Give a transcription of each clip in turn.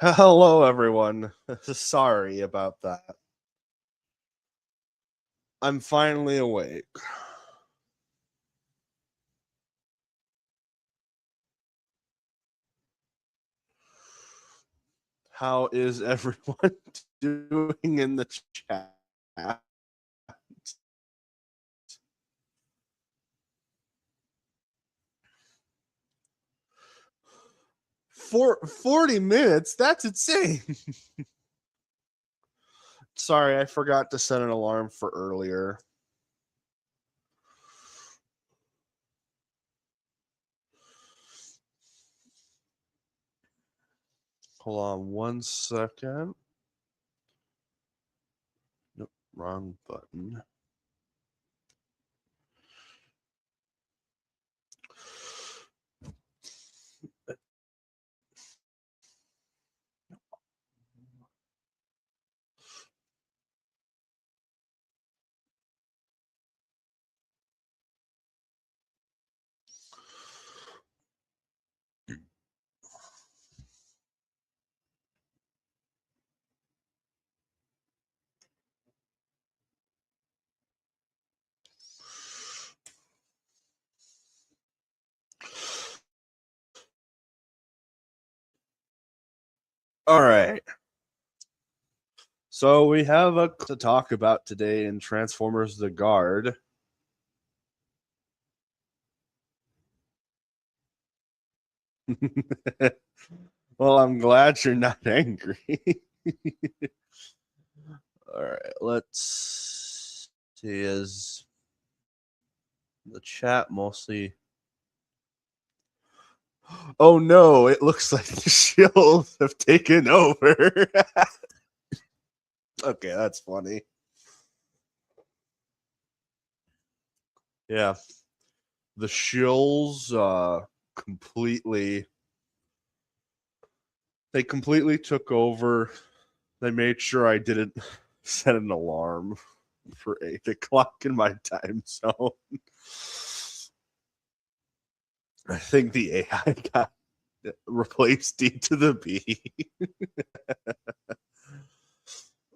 Hello, everyone. Sorry about that. I'm finally awake. How is everyone doing in the chat? 40 minutes? That's insane. Sorry, I forgot to set an alarm for earlier. Hold on one second. Nope, wrong button. All right. So we have a to talk about today in Transformers the Guard. Well, I'm glad you're not angry. All right, let's see. Is the chat mostly? Oh no! It looks like the shields have taken over. Okay, that's funny. Yeah, the shills completely. They completely took over. They made sure I didn't set an alarm for 8 o'clock in my time zone. I think the AI got replaced D to the B.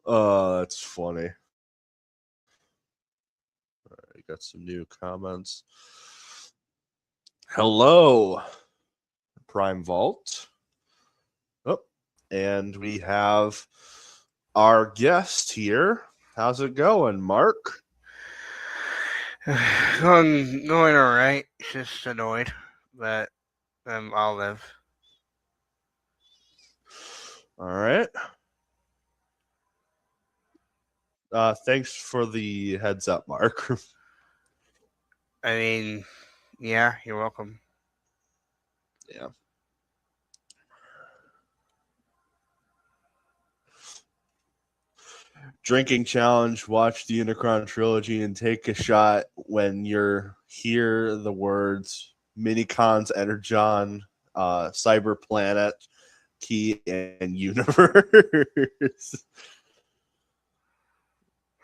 Oh, that's funny. All right, got some new comments. Hello, Prime Vault. Oh, and we have our guest here. How's it going, Mark? Going all right. Just annoyed, but I'll live. All right. Thanks for the heads up, Mark. I mean, yeah, you're welcome. Yeah. Drinking challenge, watch the Unicron trilogy and take a shot when you're hear the words Minicons, Energon, Cyber Planet, Key, and Universe.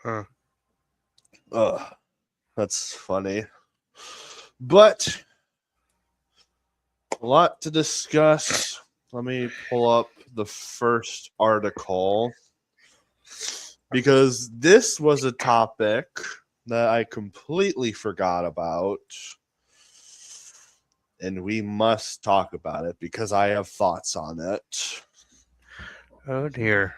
Huh. Ugh, that's funny. But a lot to discuss. Let me pull up the first article because this was a topic that I completely forgot about. And we must talk about it because I have thoughts on it. Oh dear.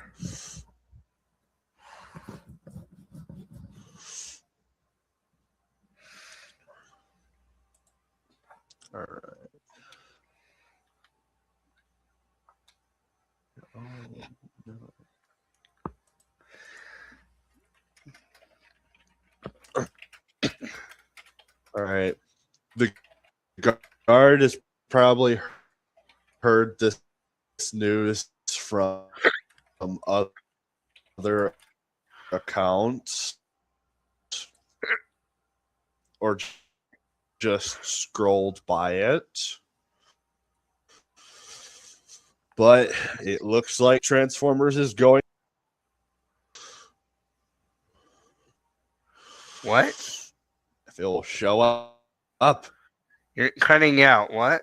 All right. Oh, no. All right. The guard has probably heard this news from other accounts or just scrolled by it. But it looks like Transformers is going. What? If it will show up. You're cutting out. What?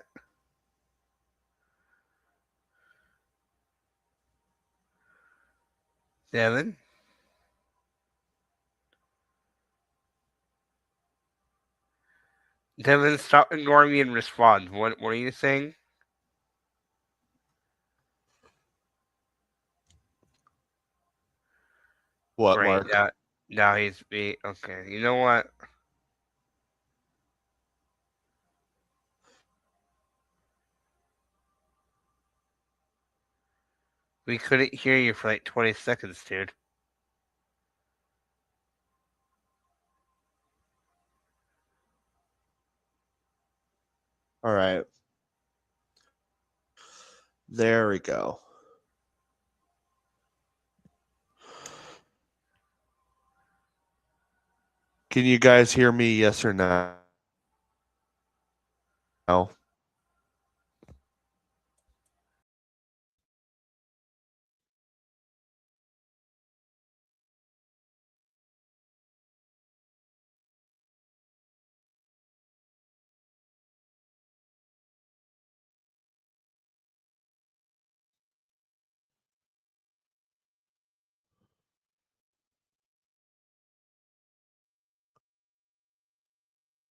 Devin? Devin, stop ignoring me and respond. What are you saying? What, Great. Mark? Now he's be okay. You know what? We couldn't hear you for like 20 seconds, dude. All right. There we go. Can you guys hear me? Yes or no?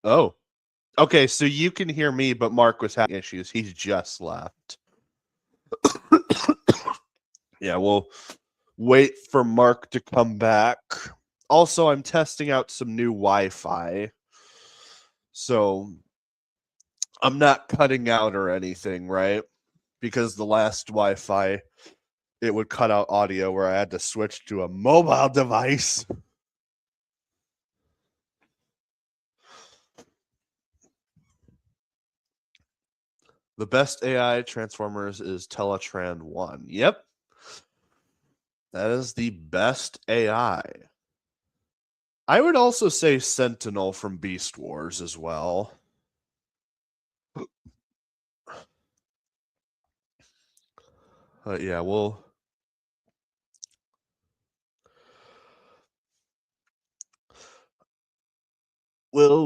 Oh, okay. So you can hear me, but Mark was having issues. He's just left. Yeah, we'll wait for Mark to come back. Also, I'm testing out some new Wi-Fi, so I'm not cutting out or anything, right? Because the last Wi-Fi, it would cut out audio where I had to switch to a mobile device. The best AI Transformers is Teletran 1. Yep. That is the best AI. I would also say Sentinel from Beast Wars as well. Yeah, will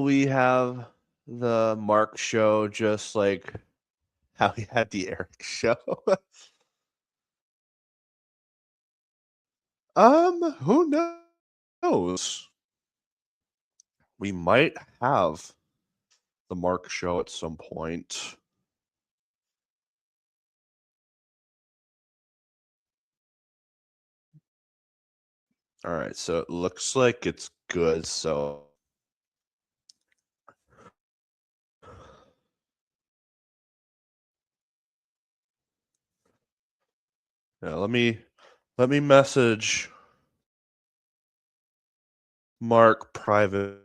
we have the Mark show just like how we had the Eric show? Who knows? We might have the Mark show at some point. All right, so it looks like it's good. So yeah, let me message Mark privately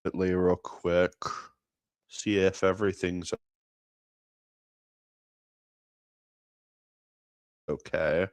real quick. See if everything's okay.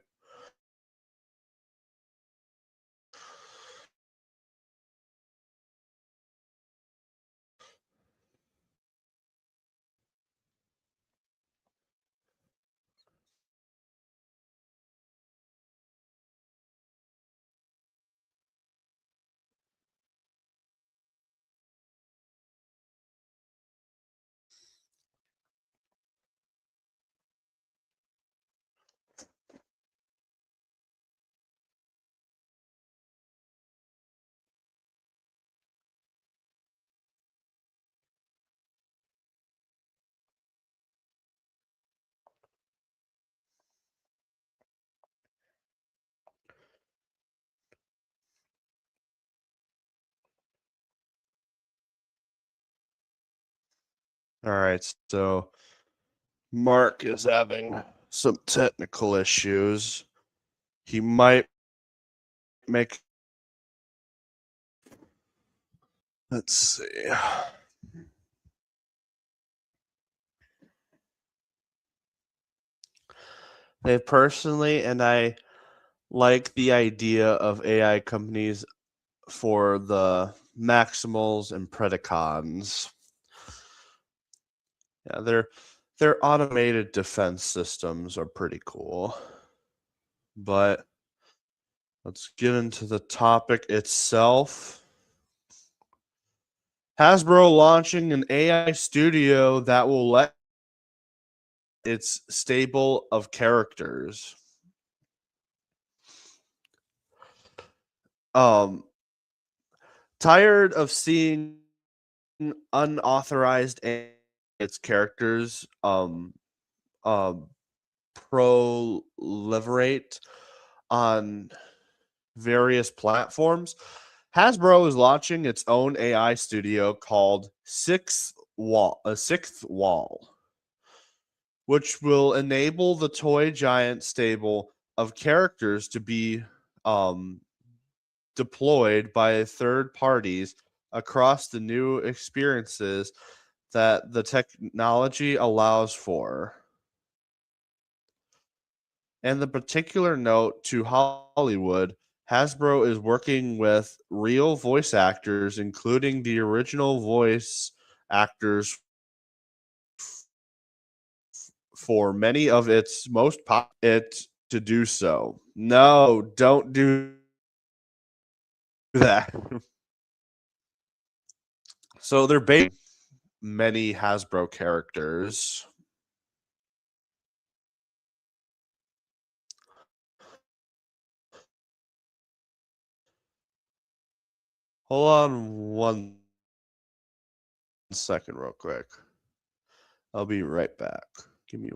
All right, so Mark is having some technical issues. He might make. Let's see. They personally, and I like the idea of AI companies for the Maximals and Predacons. Yeah, their automated defense systems are pretty cool. But let's get into the topic itself. Hasbro launching an AI studio that will let its stable of characters. Um, tired of seeing unauthorized its characters um proliferate on various platforms, Hasbro is launching its own AI studio called Sixth Wall, which will enable the toy giant stable of characters to be um, deployed by third parties across the new experiences that the technology allows for. And the particular note to Hollywood, Hasbro is working with real voice actors, including the original voice actors for many of its most it to do so. No, don't do that. So they're based many Hasbro characters. Hold on 1 second, real quick. I'll be right back. Give me.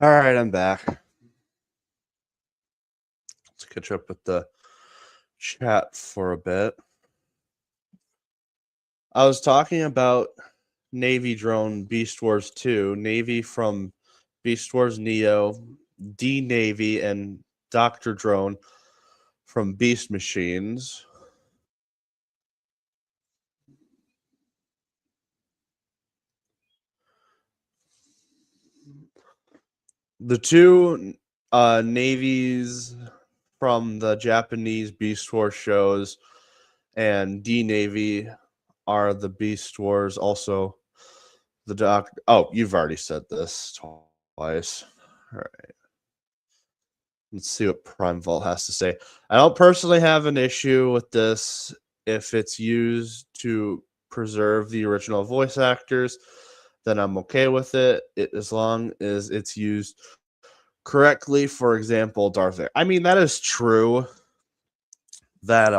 All right, I'm back. Let's catch up with the chat for a bit. I was talking about Navy drone Beast Wars 2, Navy from Beast Wars Neo, D Navy, and Dr. Drone from Beast Machines. The two navies from the Japanese Beast Wars shows and D Navy are the Beast Wars. Also, the doc. Oh, you've already said this twice. All right. Let's see what Prime Vault has to say. I don't personally have an issue with this if it's used to preserve the original voice actors. Then I'm okay with it as long as it's used correctly. For example, Darth Vader. I mean, that is true. That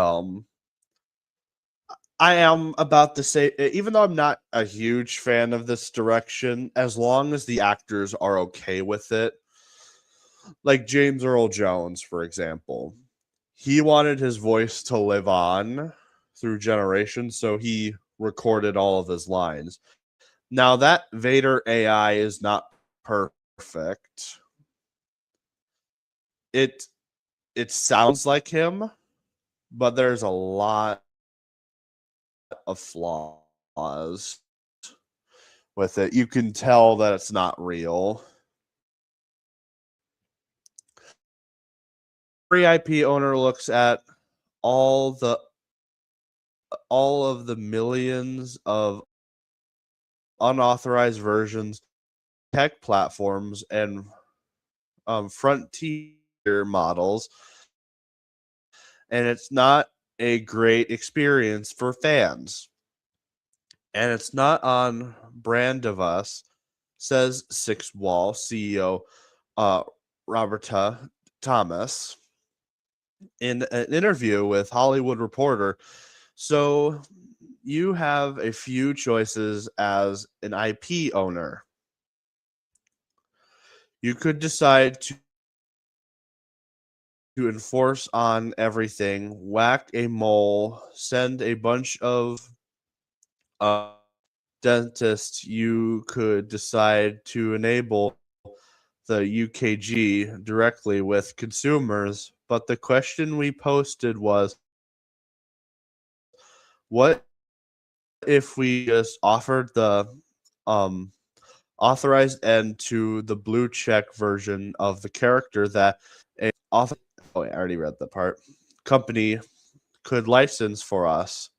I am about to say, even though I'm not a huge fan of this direction, as long as the actors are okay with it, like James Earl Jones, for example, he wanted his voice to live on through generations, so he recorded all of his lines. Now, that Vader AI is not perfect. It it sounds like him, but there's a lot of flaws with it. You can tell that it's not real. Every IP owner looks at all the all of the millions of unauthorized versions, tech platforms, and frontier models, and it's not a great experience for fans. And it's not on brand of us, says Six Wall CEO Roberta Thomas in an interview with Hollywood Reporter. So you have a few choices as an IP owner. You could decide to enforce on everything, whack a mole, send a bunch of uh, dentists. You could decide to enable the UKG directly with consumers. But the question we posted was, what if we just offered the um, authorized end to the blue check version of the character that a author, oh, I already read the part, company could license for us?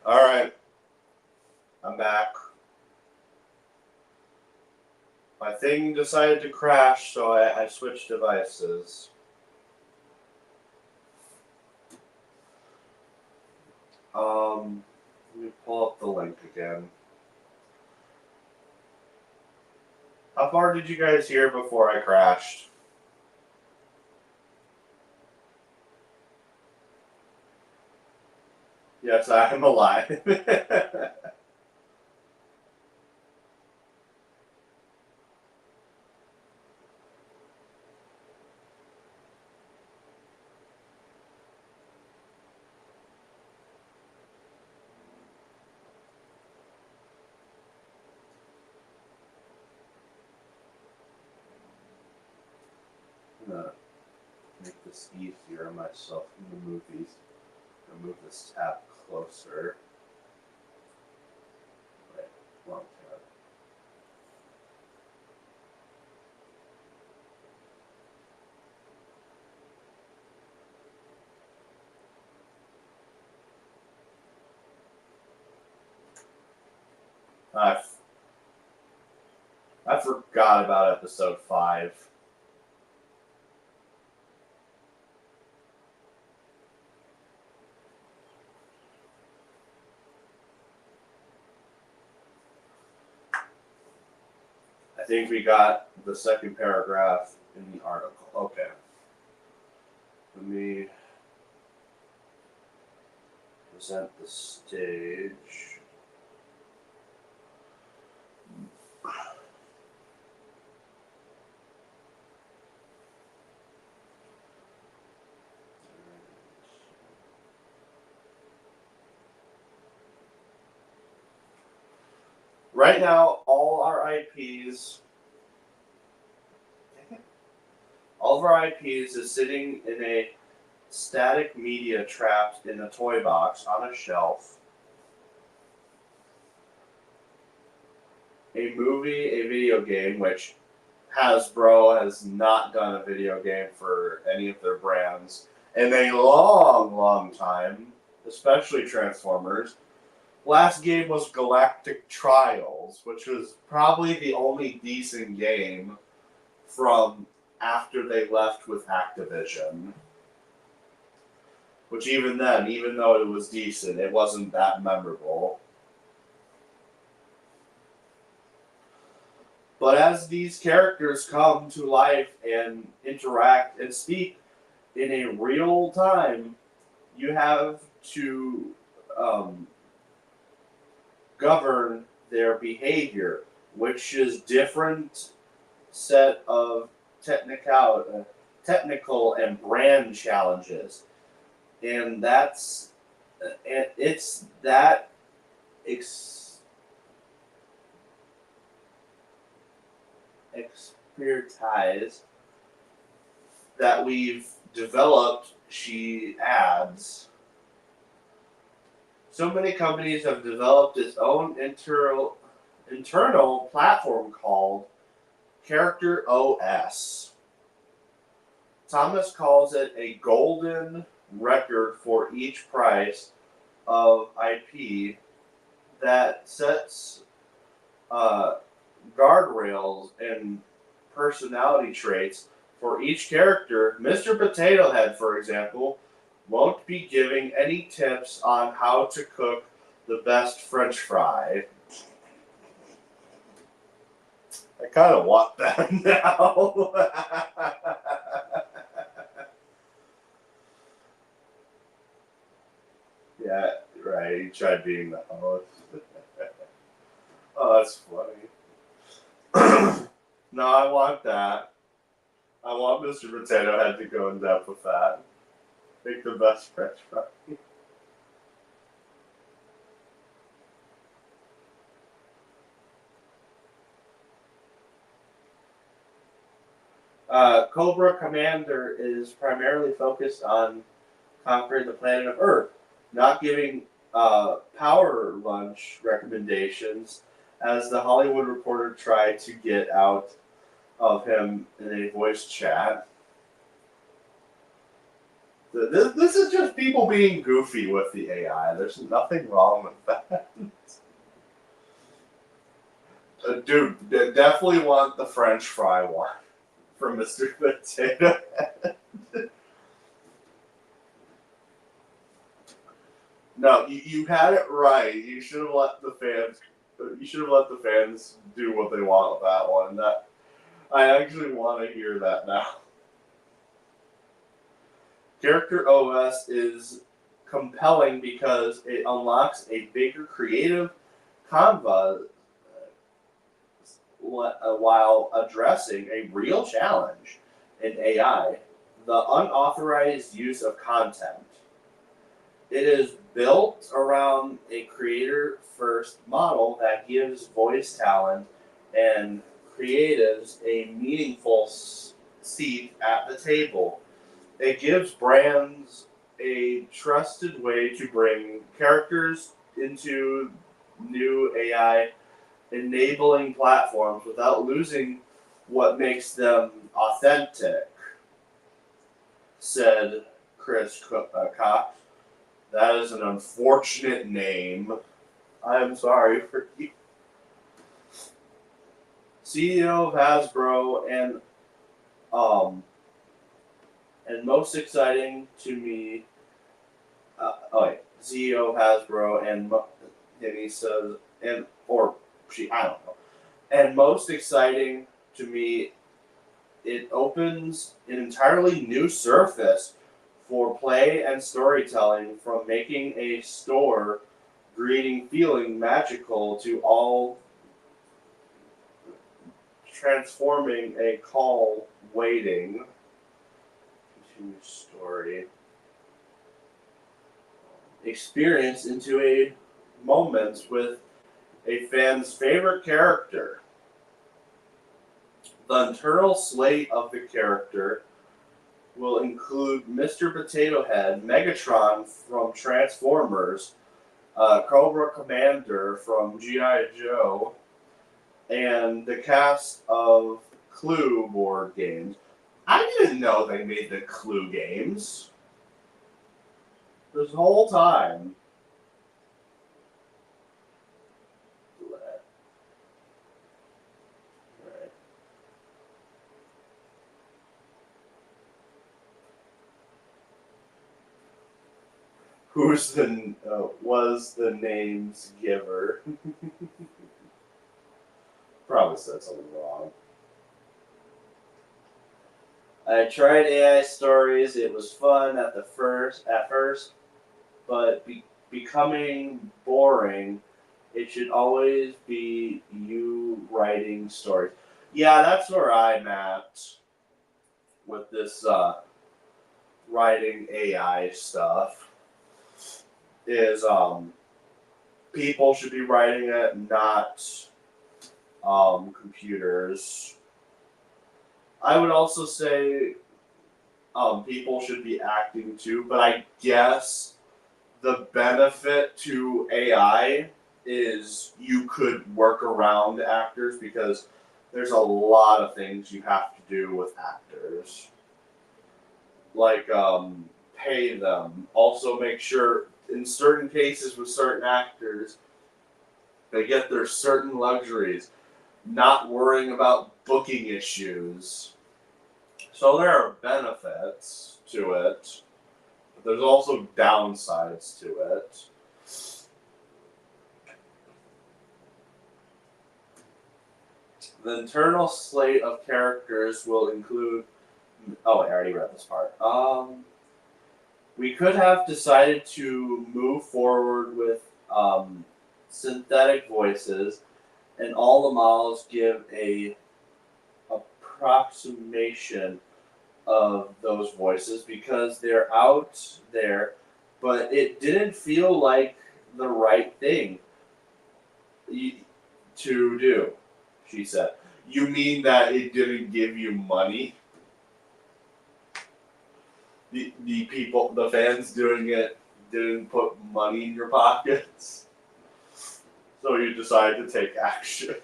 All right, I'm back. My thing decided to crash, so I switched devices. Let me pull up the link again. How far did you guys hear before I crashed? Yes, I am alive. I'm gonna make this easier on myself. I'm gonna move this tab closer. Wait, wrong tab. I forgot about episode 5. I think we got the second paragraph in the article. Okay. Let me present the stage. Right now, all of our IPs is sitting in a static media trapped in a toy box on a shelf. A movie, a video game, which Hasbro has not done a video game for any of their brands in a long, long time, especially Transformers. Last game was Galactic Trials, which was probably the only decent game from after they left with Activision. Which even then, even though it was decent, it wasn't that memorable. But as these characters come to life and interact and speak in a real time, you have to govern their behavior, which is different set of technical and brand challenges, and it's that expertise that we've developed. She adds. So many companies have developed its own internal platform called Character OS. Thomas calls it a golden record for each price of IP that sets guardrails and personality traits for each character. Mr. Potato Head, for example, won't be giving any tips on how to cook the best French fry. I kind of want that now. Yeah, right. He tried being the host. Oh, that's funny. No, I want that. I want Mr. Potato Head to go in depth with that. Make the best French fry. Cobra Commander is primarily focused on conquering the planet of Earth, not giving power lunch recommendations, as the Hollywood Reporter tried to get out of him in a voice chat. This is just people being goofy with the AI. There's nothing wrong with that. Dude, definitely want the French fry one from Mr. Potato Head. No, you had it right. You should have let the fans. You should have let the fans do what they want with that one. I actually want to hear that now. Character OS is compelling because it unlocks a bigger creative canvas while addressing a real challenge in AI, the unauthorized use of content. It is built around a creator first model that gives voice talent and creatives a meaningful seat at the table. It gives brands a trusted way to bring characters into new AI enabling platforms without losing what makes them authentic, said Chris Cox. That is an unfortunate name. I'm sorry for you. CEO of Hasbro um and most exciting to me. CEO of Hasbro and he says and or she I don't know. And most exciting to me, it opens an entirely new surface for play and storytelling, from making a store greeting feeling magical to all transforming a call waiting. Continue story. Experience into a moment with a fan's favorite character. The internal slate of the character will include Mr. Potato Head, Megatron from Transformers, Cobra Commander from G.I. Joe, and the cast of Clue board games. I didn't know they made the Clue games this whole time. Right. Was the name's giver? Probably said something wrong. I tried AI stories. It was fun at first, but becoming boring. It should always be you writing stories. Yeah, that's where I'm at with this writing AI stuff. Is people should be writing it, not computers. I would also say people should be acting too, but I guess the benefit to AI is you could work around actors because there's a lot of things you have to do with actors. Like pay them. Also make sure in certain cases with certain actors, they get their certain luxuries, not worrying about booking issues. So there are benefits to it, but there's also downsides to it. The internal slate of characters will include. Oh, I already read this part. We could have decided to move forward with synthetic voices, and all the models give a approximation of those voices because they're out there, but it didn't feel like the right thing to do, she said. You mean that it didn't give you money? The people, the fans doing it didn't put money in your pockets? So you decided to take action.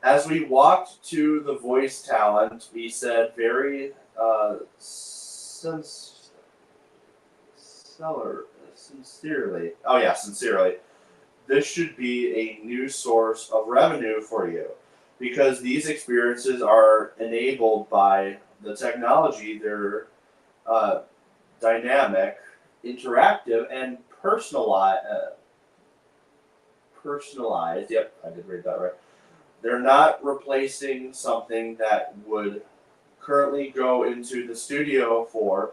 As we walked to the voice talent, we said very sincerely. Oh yeah, sincerely. This should be a new source of revenue for you because these experiences are enabled by the technology. They're dynamic, interactive, and personalized. Personalized. Yep, I did read that right. They're not replacing something that would currently go into the studio for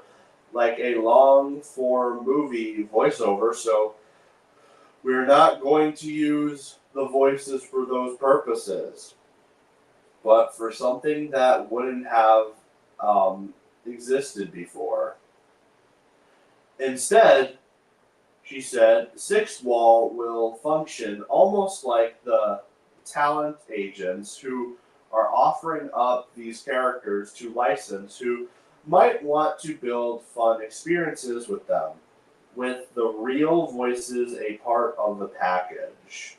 like a long form movie voiceover. So we're not going to use the voices for those purposes, but for something that wouldn't have existed before. Instead, she said, Sixth Wall will function almost like the talent agents who are offering up these characters to license who might want to build fun experiences with them, with the real voices a part of the package.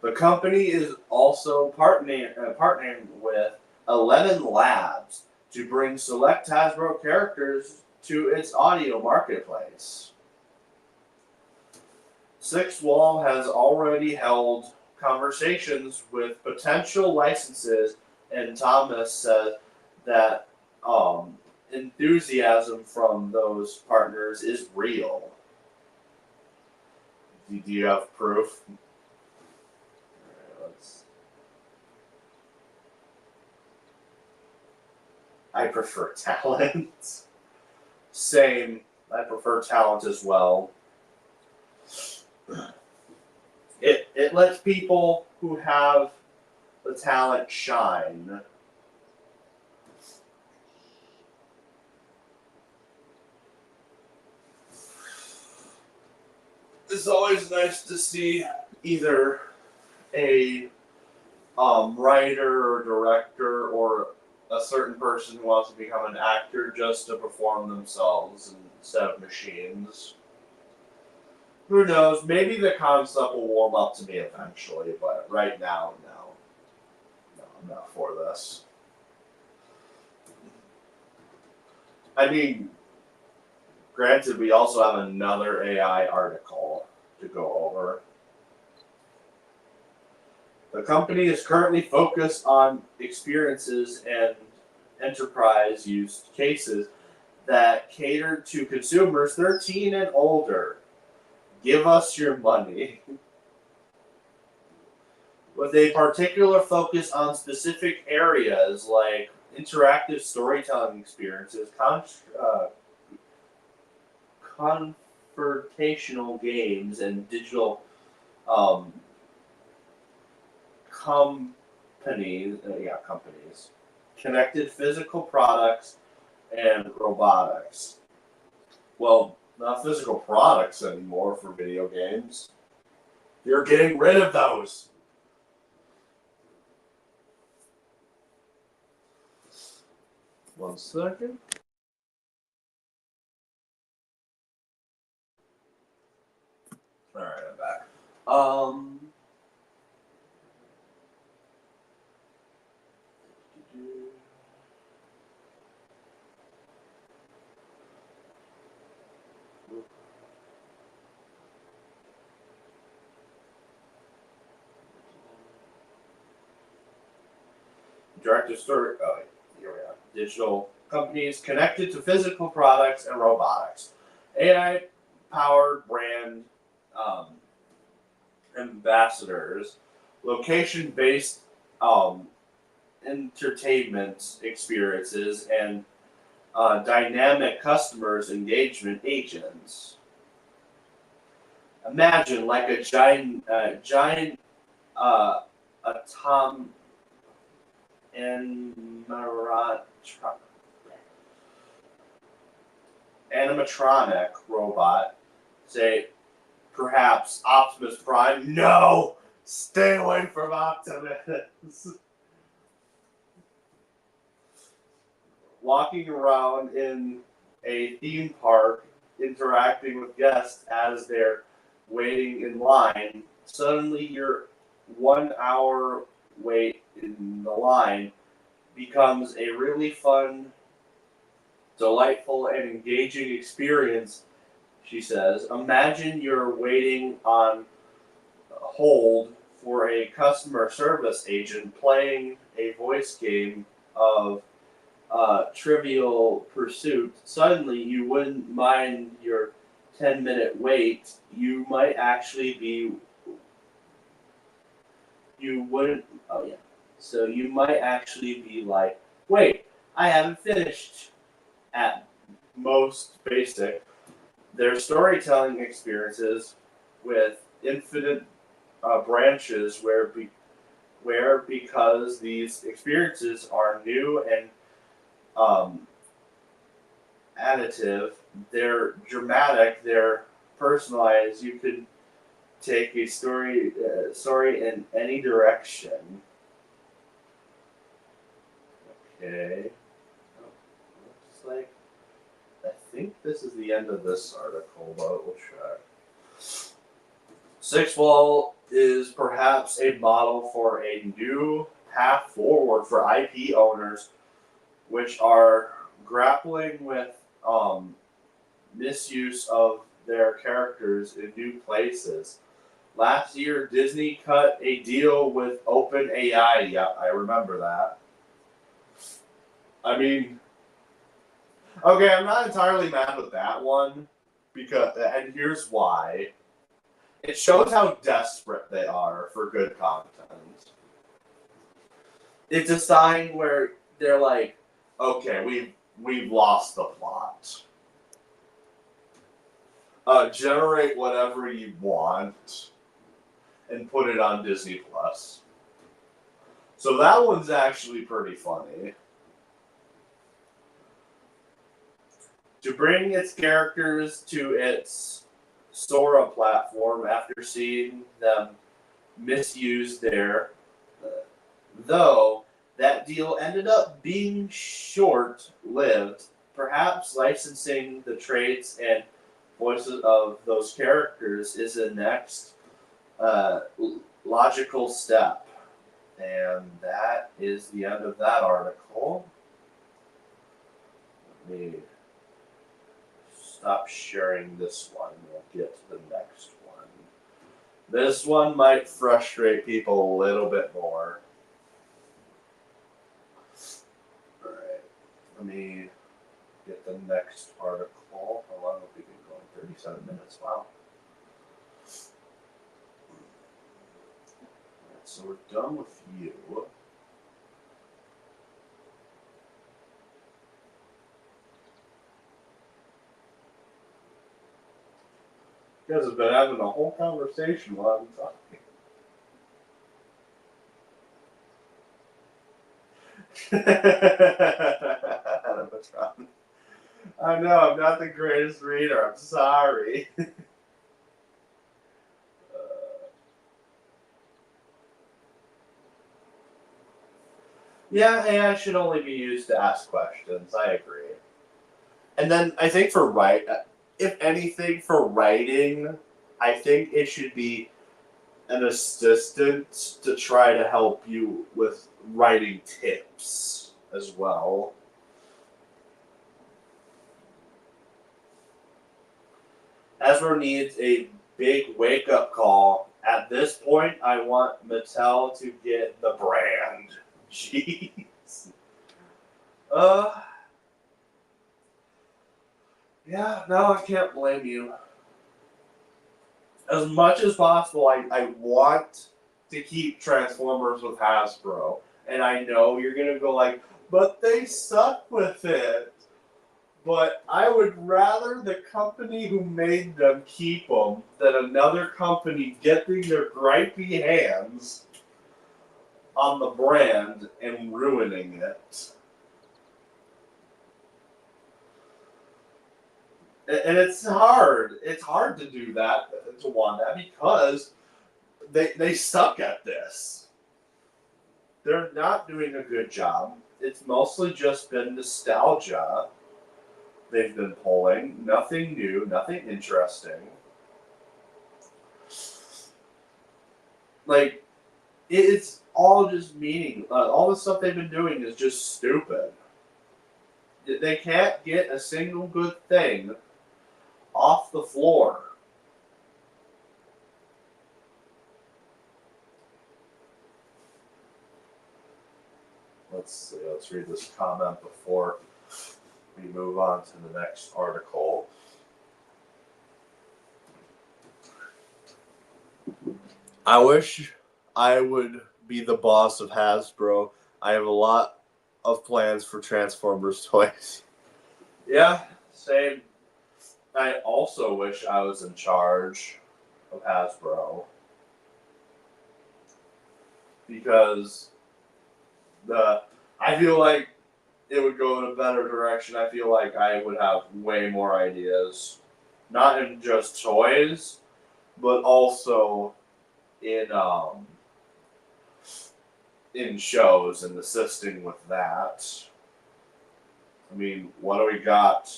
The company is also partnering with 11 Labs to bring select Hasbro characters to its audio marketplace. Sixth Wall has already held conversations with potential licenses, and Thomas said that enthusiasm from those partners is real. Do you have proof? I prefer talent. Same. I prefer talent as well. It lets people who have the talent shine. It's always nice to see either a writer or director or a certain person who wants to become an actor just to perform themselves instead of machines. Who knows? Maybe the concept will warm up to me eventually, but right now, no. No, I'm not for this. I mean, granted, we also have another AI article to go over. The company is currently focused on experiences and enterprise use cases that cater to consumers 13 and older. Give us your money. With a particular focus on specific areas like interactive storytelling experiences, confrontational games, and digital um, companies, connected physical products, and robotics. Well, not physical products anymore for video games. You're getting rid of those. One second. All right, I'm back. Directive story. Oh, here we are. Digital companies connected to physical products and robotics. AI powered brand um, ambassadors, location based um, entertainment experiences, and dynamic customers engagement agents. Imagine like a giant uh, atom animatronic robot, say perhaps Optimus Prime. No, stay away from Optimus. Walking around in a theme park, interacting with guests as they're waiting in line. Suddenly, your 1 hour wait in the line becomes a really fun, delightful, and engaging experience, she says. Imagine you're waiting on hold for a customer service agent playing a voice game of Trivial Pursuit. Suddenly, you wouldn't mind your 10-minute wait. You might actually be you wouldn't. Oh yeah. So you might actually be like, wait, I haven't finished. At most basic, their storytelling experiences with infinite branches where because these experiences are new and um, additive, they're dramatic, they're personalized. You can take a story in any direction. Okay. Looks like I think this is the end of this article, but we'll check. Six Wall is perhaps a model for a new path forward for IP owners, which are grappling with misuse of their characters in new places. Last year, Disney cut a deal with OpenAI. Yeah, I remember that. I mean, okay, I'm not entirely mad with that one because, and here's why. It shows how desperate they are for good content. It's a sign where they're like, okay, we've lost the plot. Generate whatever you want and put it on Disney Plus. So that one's actually pretty funny. To bring its characters to its Sora platform after seeing them misuse there, though that deal ended up being short-lived. Perhaps licensing the traits and voices of those characters is the next uh, logical step. And that is the end of that article. Let me stop sharing this one. We'll get to the next one. This one might frustrate people a little bit more. Alright, let me get the next article. Hold on, we've been going 37 minutes. Wow. Alright, so we're done with you. You guys have been having a whole conversation while I'm talking. I know, I'm not the greatest reader. I'm sorry. Yeah, AI should only be used to ask questions. I agree. And then I think if anything, for writing, I think it should be an assistant to try to help you with writing tips as well. Hasbro needs a big wake up call. At this point, I want Mattel to get the brand. Jeez. Yeah, no, I can't blame you. As much as possible, I want to keep Transformers with Hasbro. And I know you're going to go like, but they suck with it. But I would rather the company who made them keep them than another company getting their gripey hands on the brand and ruining it. And it's hard. It's hard to do that, to want that, because they suck at this. They're not doing a good job. It's mostly just been nostalgia they've been pulling. Nothing new, nothing interesting. Like, it's all just meaning. All the stuff they've been doing is just stupid. They can't get a single good thing off the floor. Let's see. Let's read this comment before we move on to the next article. I wish I would be the boss of Hasbro. I have a lot of plans for Transformers toys. Yeah, same. I also wish I was in charge of Hasbro because I feel like it would go in a better direction. I feel like I would have way more ideas, not in just toys, but also in shows and assisting with that. I mean, what do we got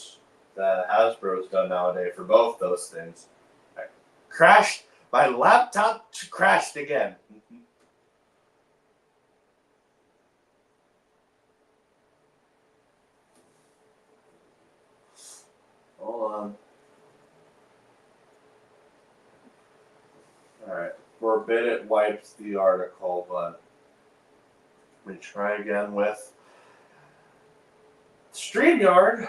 that Hasbro's done nowadays for both those things? I crashed. My laptop crashed again. Hold on. Alright. Forbidden wipes the article, but let me try again with StreamYard.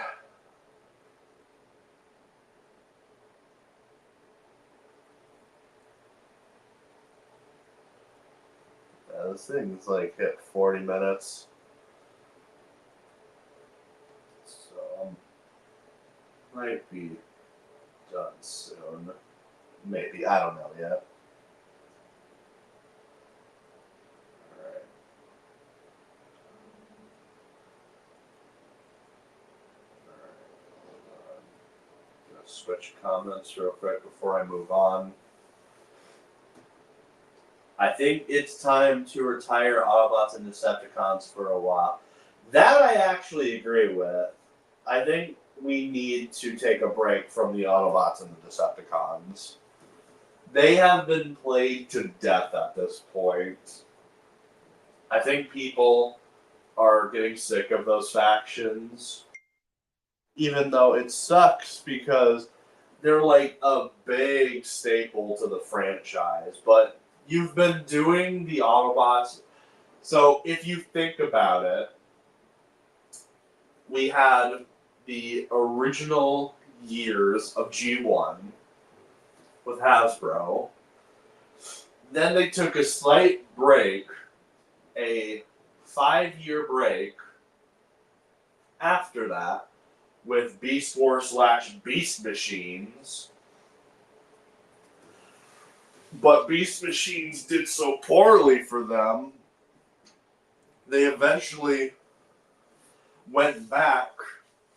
Yeah, this thing's like hit 40 minutes. So might be done soon. Maybe. I don't know yet. Alright. Gonna switch comments real quick before I move on. I think it's time to retire Autobots and Decepticons for a while. That I actually agree with. I think we need to take a break from the Autobots and the Decepticons. They have been played to death at this point. I think people are getting sick of those factions. Even though it sucks because they're like a big staple to the franchise. But you've been doing the Autobots. So if you think about it, we had the original years of G1 with Hasbro. Then they took a slight break, a 5-year break after that with Beast War / Beast Machines. But Beast Machines did so poorly for them, they eventually went back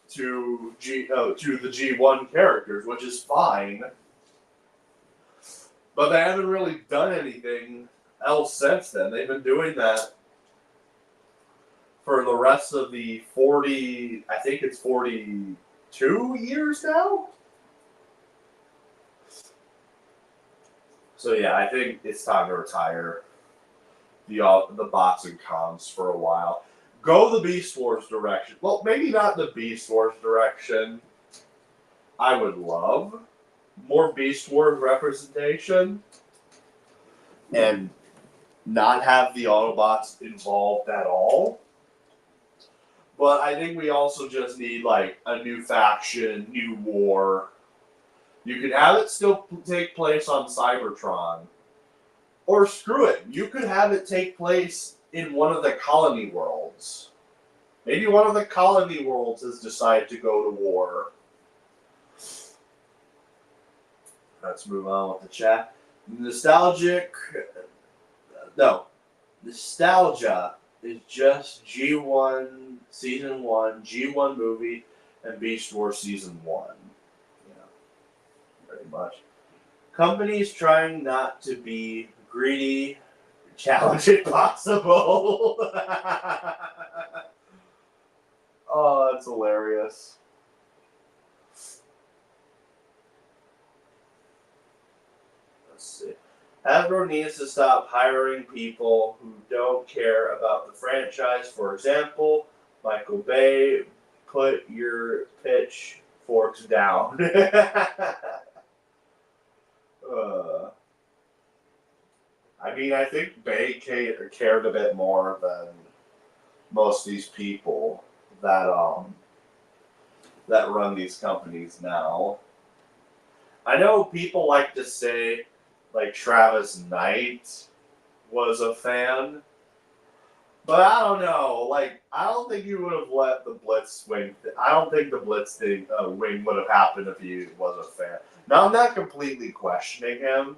to the G1 characters, which is fine. But they haven't really done anything else since then. They've been doing that for the rest of the 40, I think it's 42 years now? So yeah, I think it's time to retire the bots and comms for a while. Go the Beast Wars direction. Well, maybe not the Beast Wars direction. I would love more Beast Wars representation and not have the Autobots involved at all. But I think we also just need like a new faction, new war. You could have it still take place on Cybertron. Or screw it, you could have it take place in one of the colony worlds. Maybe one of the colony worlds has decided to go to war. Let's move on with the chat. Nostalgia is just G1 Season 1, G1 movie, and Beast Wars Season 1. Yeah, pretty much. Companies trying not to be greedy, challenge it possible. Oh, that's hilarious. Let's see. Hasbro needs to stop hiring people who don't care about the franchise. For example, Michael Bay, put your pitchforks down. I mean, I think Bay cared a bit more than most of these people that run these companies now. I know people like to say, like Travis Knight was a fan. But I don't know. Like, I don't think you would have let the Blitz swing. I don't think the Blitz thing, wing would have happened if he was a fan. Now, I'm not completely questioning him,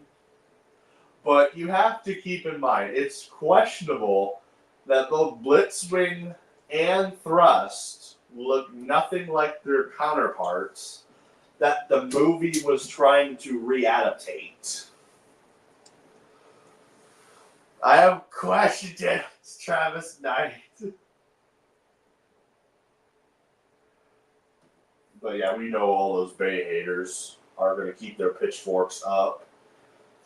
but you have to keep in mind it's questionable that both Blitzwing and Thrust look nothing like their counterparts that the movie was trying to readaptate. I have questions, Travis Knight. But yeah, we know all those Bay haters are going to keep their pitchforks up.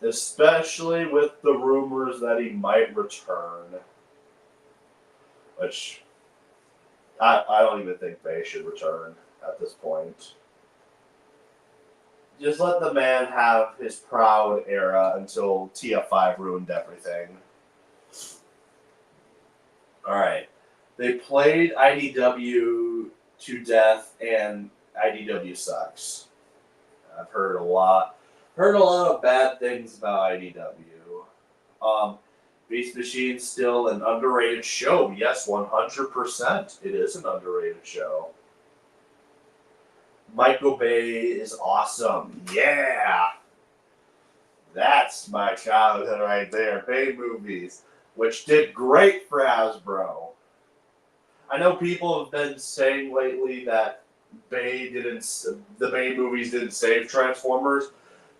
Especially with the rumors that he might return. Which, I don't even think Bay should return at this point. Just let the man have his proud era until TF5 ruined everything. Alright. They played IDW to death, and IDW sucks. I've heard a lot of bad things about IDW. Beast Machine's still an underrated show. Yes, 100%. It is an underrated show. Michael Bay is awesome. Yeah! That's my childhood right there. Bay movies, which did great for Hasbro. I know people have been saying lately that the Bay movies didn't save Transformers,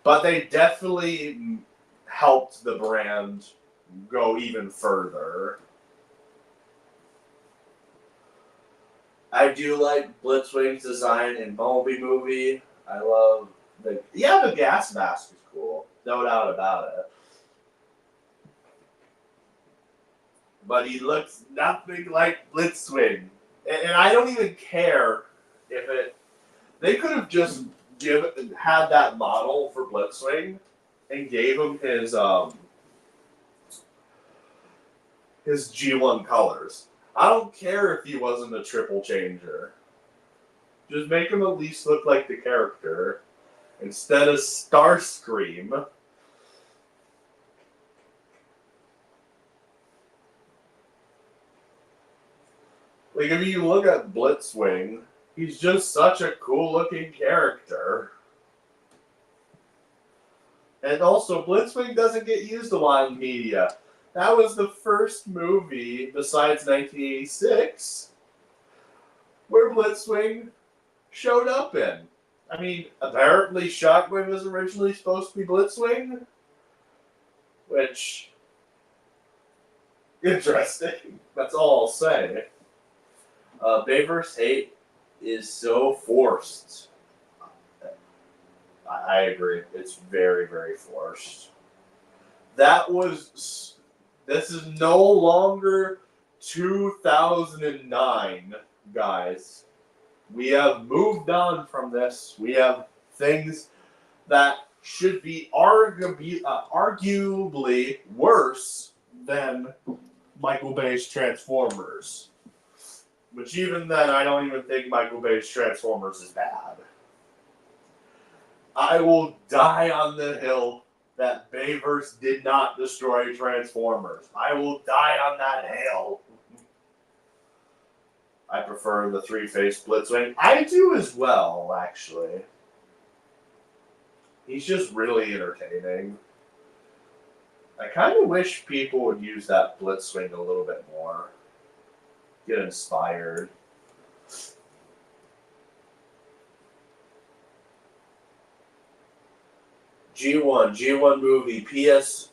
but they definitely helped the brand go even further. I do like Blitzwing's design in Bumblebee movie. I love the gas mask is cool, no doubt about it. But he looks nothing like Blitzwing, and I don't even care if it. They could have just had that model for Blitzwing and gave him his G1 colors. I don't care if he wasn't a triple changer. Just make him at least look like the character instead of Starscream. Like, if you look at Blitzwing, he's just such a cool-looking character. And also, Blitzwing doesn't get used a lot in media. That was the first movie, besides 1986, where Blitzwing showed up in. I mean, apparently Shockwave was originally supposed to be Blitzwing, which, interesting. That's all I'll say. Bayverse hate is so forced. I agree. It's very, very forced. This is no longer 2009, guys. We have moved on from this. We have things that should be arguably worse than Michael Bay's Transformers. Which even then, I don't even think Michael Bay's Transformers is bad. I will die on the hill that Bayverse did not destroy Transformers. I will die on that hill. I prefer the three-faced Blitzwing. I do as well, actually. He's just really entertaining. I kind of wish people would use that Blitzwing a little bit more. Get inspired. G1 movie, PS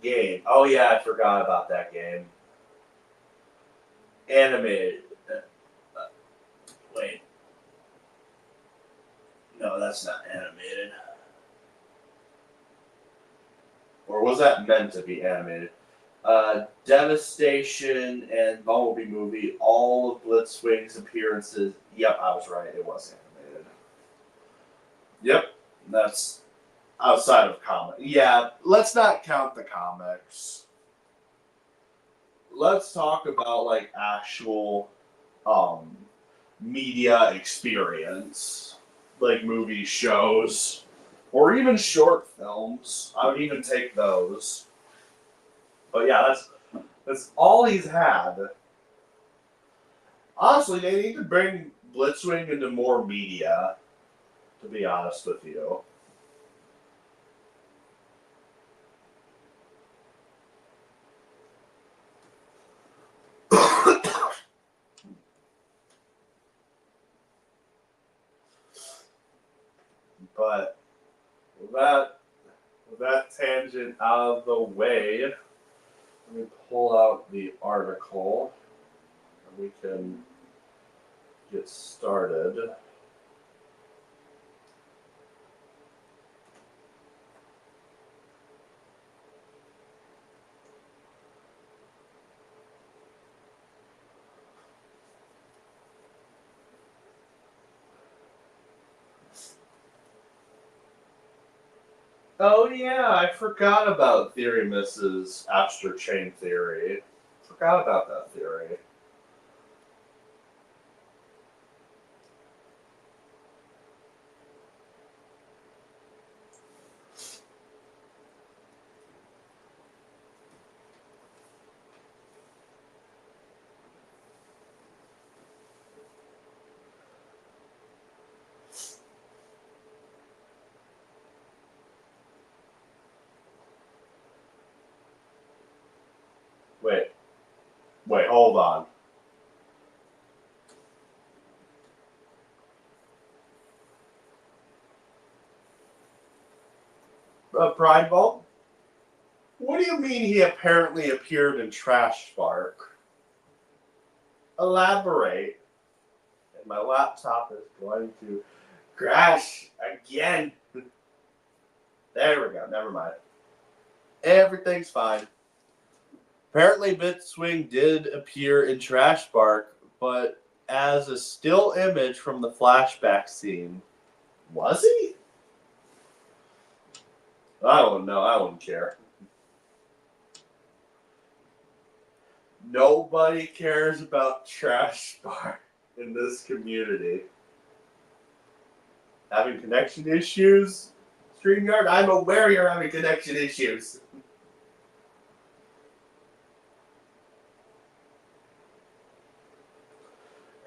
game. Oh yeah, I forgot about that game. Animated. Wait. No, that's not animated. Or was that meant to be animated? Devastation and Bumblebee movie, all of Blitzwing's appearances. Yep, I was right. It was animated. Yep, that's outside of comic. Yeah, let's not count the comics. Let's talk about like actual media experience, like movie shows, or even short films. I would even take those. But yeah, that's all he's had. Honestly, they need to bring Blitzwing into more media, to be honest with you. But with that tangent out of the way, let me pull out the article and we can get started. Oh yeah, I forgot about Theoremus's abstract chain theory. Forgot about that theory. Wait, hold on. Pride Vault? What do you mean he apparently appeared in Trash Spark? Elaborate. And my laptop is going to crash again. There we go. Never mind. Everything's fine. Apparently, Blitzwing did appear in Trash Spark, but as a still image from the flashback scene. Was he? I don't know. I don't care. Nobody cares about Trash Spark in this community. Having connection issues? StreamYard, I'm aware you're having connection issues.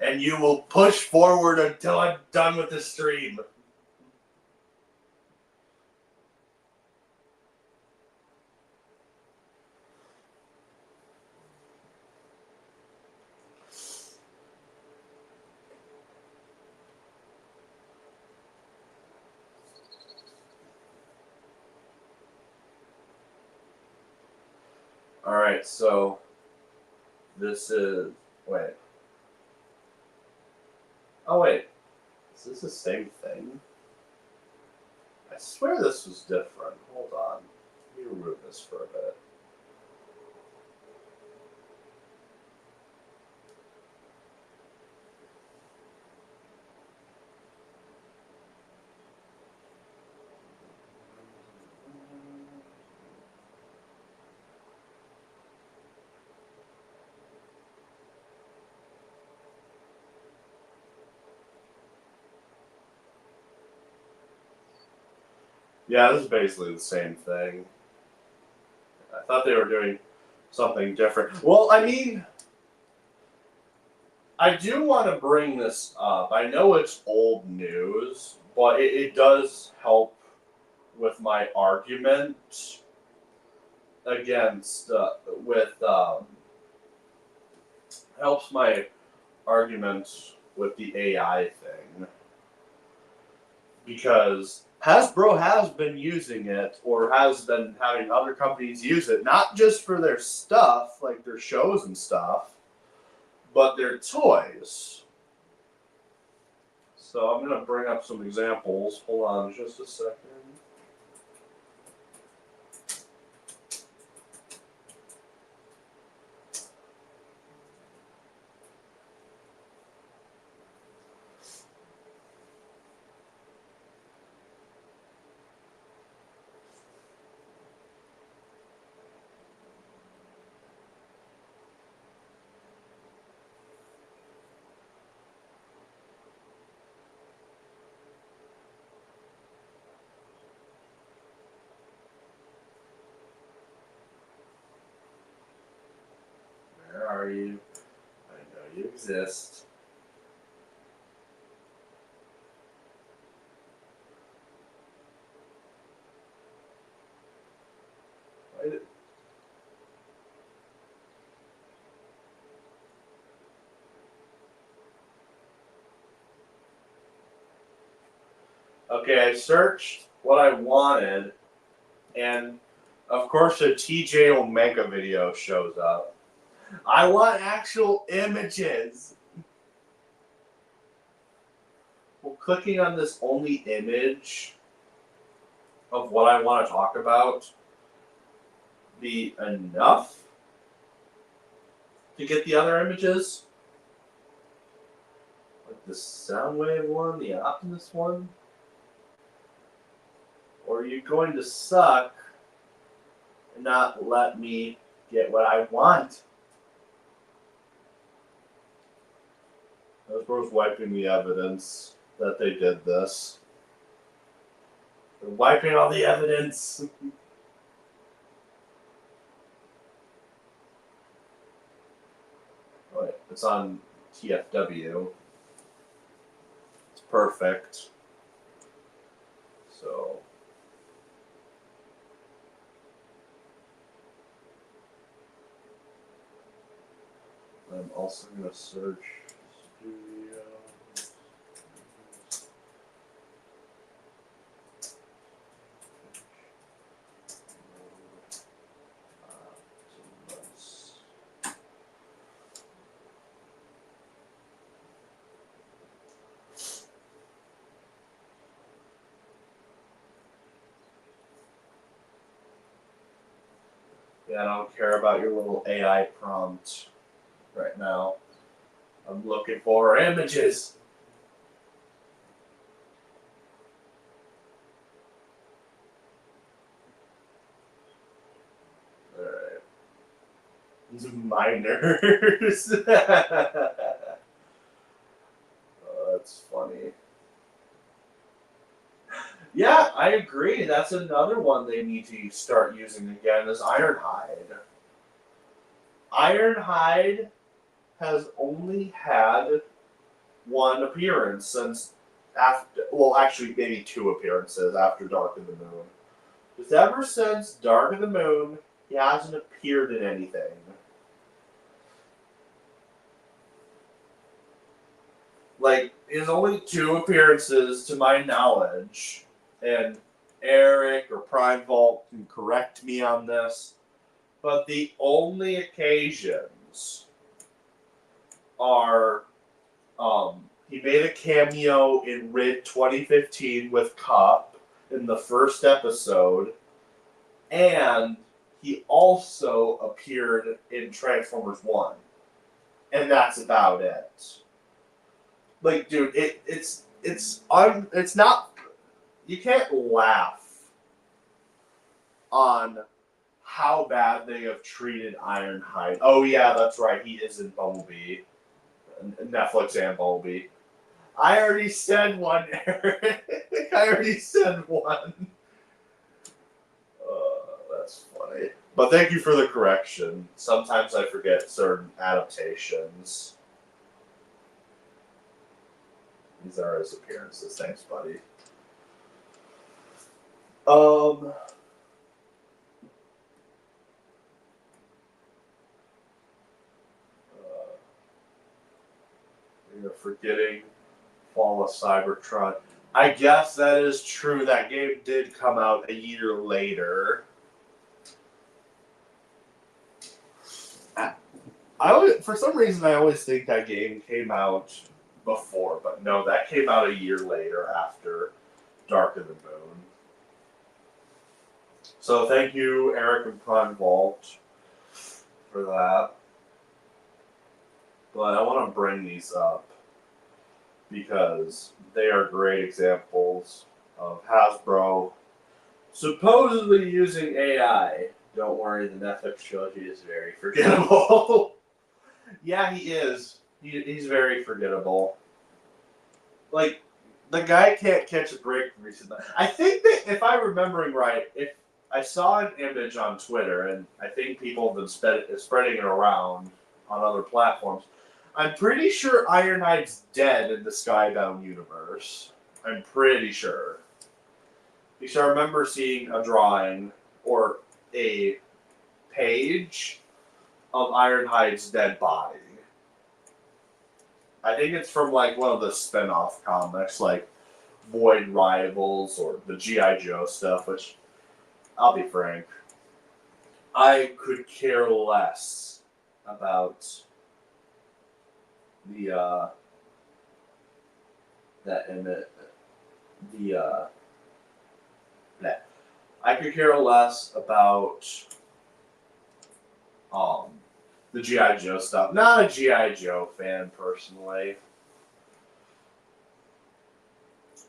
And you will push forward until I'm done with the stream. Alright, so this is. Wait. Oh, wait. Is this the same thing? I swear this was different. Hold on. Let me remove this for a bit. Yeah, this is basically the same thing. I thought they were doing something different. Well, I mean, I do want to bring this up. I know it's old news, but it does help with my argument against helps my argument with the AI thing because Hasbro has been using it or has been having other companies use it, not just for their stuff, like their shows and stuff, but their toys. So I'm going to bring up some examples. Hold on just a second. are you? I know you exist. Okay, I searched what I wanted, and of course a TJ Omega video shows up. I want actual images. Well, clicking on this only image of what I want to talk about be enough to get the other images? Like the Soundwave one, the Optimus one? Or are you going to suck and not let me get what I want? Hasbro's wiping the evidence that they did this. They're wiping all the evidence. Wait, it's on TFW. It's perfect. So I'm also going to search studio. Yeah, I don't care about your little AI prompt right now. I'm looking for images. Alright. Miners. Oh, that's funny. Yeah, I agree. That's another one they need to start using again is Ironhide. Ironhide has only had one appearance since after, well, actually maybe two appearances after Dark of the Moon. Because ever since Dark of the Moon, he hasn't appeared in anything. Like, his only two appearances, to my knowledge, and Eric or Prime Vault can correct me on this, but the only occasions are he made a cameo in RID 2015 with Cup in the first episode, and he also appeared in Transformers 1. And that's about it. Like, dude, it's not, you can't laugh on how bad they have treated Ironhide. Oh yeah, that's right, he is in Bumblebee. Netflix and Bumblebee. I already said one, Eric. I already said one. That's funny. But thank you for the correction. Sometimes I forget certain adaptations. These are his appearances. Thanks, buddy. You're forgetting Fall of Cybertron. I guess that is true. That game did come out a year later. For some reason, I always think that game came out before, but no, that came out a year later after Dark of the Moon. So thank you, Eric and Prime Vault, for that. But I want to bring these up because they are great examples of Hasbro supposedly using AI. Don't worry, the Netflix trilogy is very forgettable. Yeah, he is. He's very forgettable. Like, the guy can't catch a break recently. I think that, if I'm remembering right, if I saw an image on Twitter, and I think people have been spreading it around on other platforms. I'm pretty sure Ironhide's dead in the Skybound universe. I'm pretty sure. Because I remember seeing a drawing or a page of Ironhide's dead body. I think it's from like one of the spin-off comics, like Void Rivals or the G.I. Joe stuff, which, I'll be frank, I could care less about the that I could care less about the G.I. Joe stuff. Not a G.I. Joe fan personally.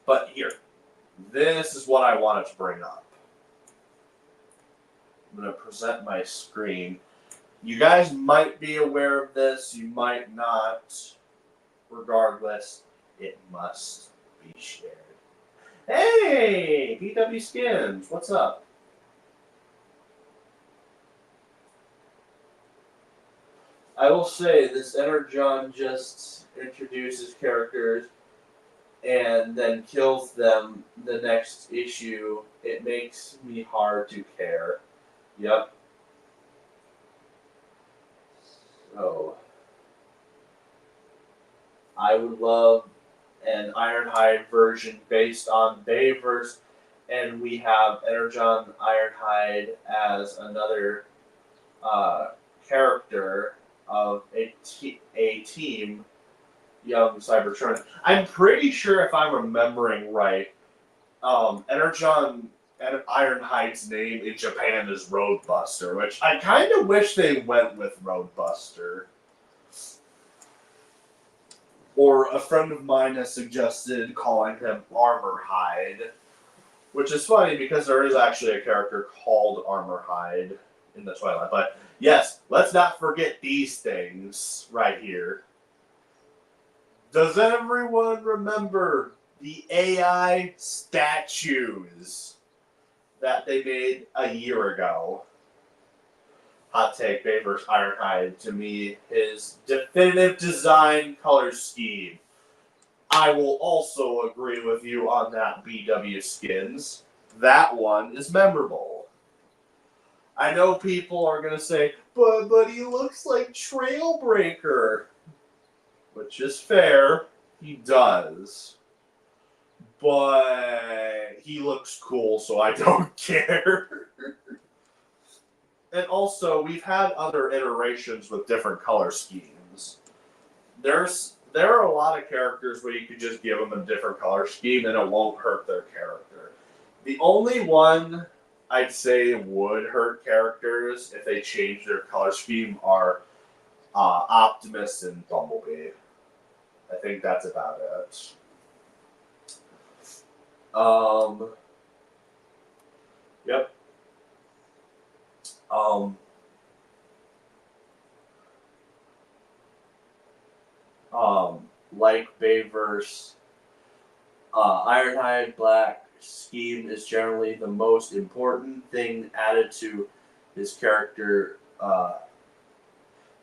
But here, this is what I wanted to bring up. I'm going to present my screen. You guys might be aware of this, you might not. Regardless, it must be shared. Hey, BW Skins, what's up? I will say this Energon just introduces characters and then kills them the next issue. It makes me hard to care. Yep. So I would love an Ironhide version based on Bayverse, and we have Energon Ironhide as another character of a team, Young Cybertronic. I'm pretty sure, if I'm remembering right, Energon and Ironhide's name in Japan is Roadbuster, which I kind of wish they went with Roadbuster. Or a friend of mine has suggested calling him Armorhide, which is funny because there is actually a character called Armorhide in the Twilight. But yes, let's not forget these things right here. Does everyone remember the AI statues that they made a year ago? Hot take, Bayverse Ironhide, to me, his definitive design color scheme. I will also agree with you on that, BW Skins. That one is memorable. I know people are going to say, but he looks like Trailbreaker. Which is fair. He does. But he looks cool, so I don't care. And also, we've had other iterations with different color schemes. There are a lot of characters where you could just give them a different color scheme and it won't hurt their character. The only one I'd say would hurt characters if they change their color scheme are Optimus and Bumblebee. I think that's about it. Yep. Like Bayverse, Ironhide Black scheme is generally the most important thing added to his character,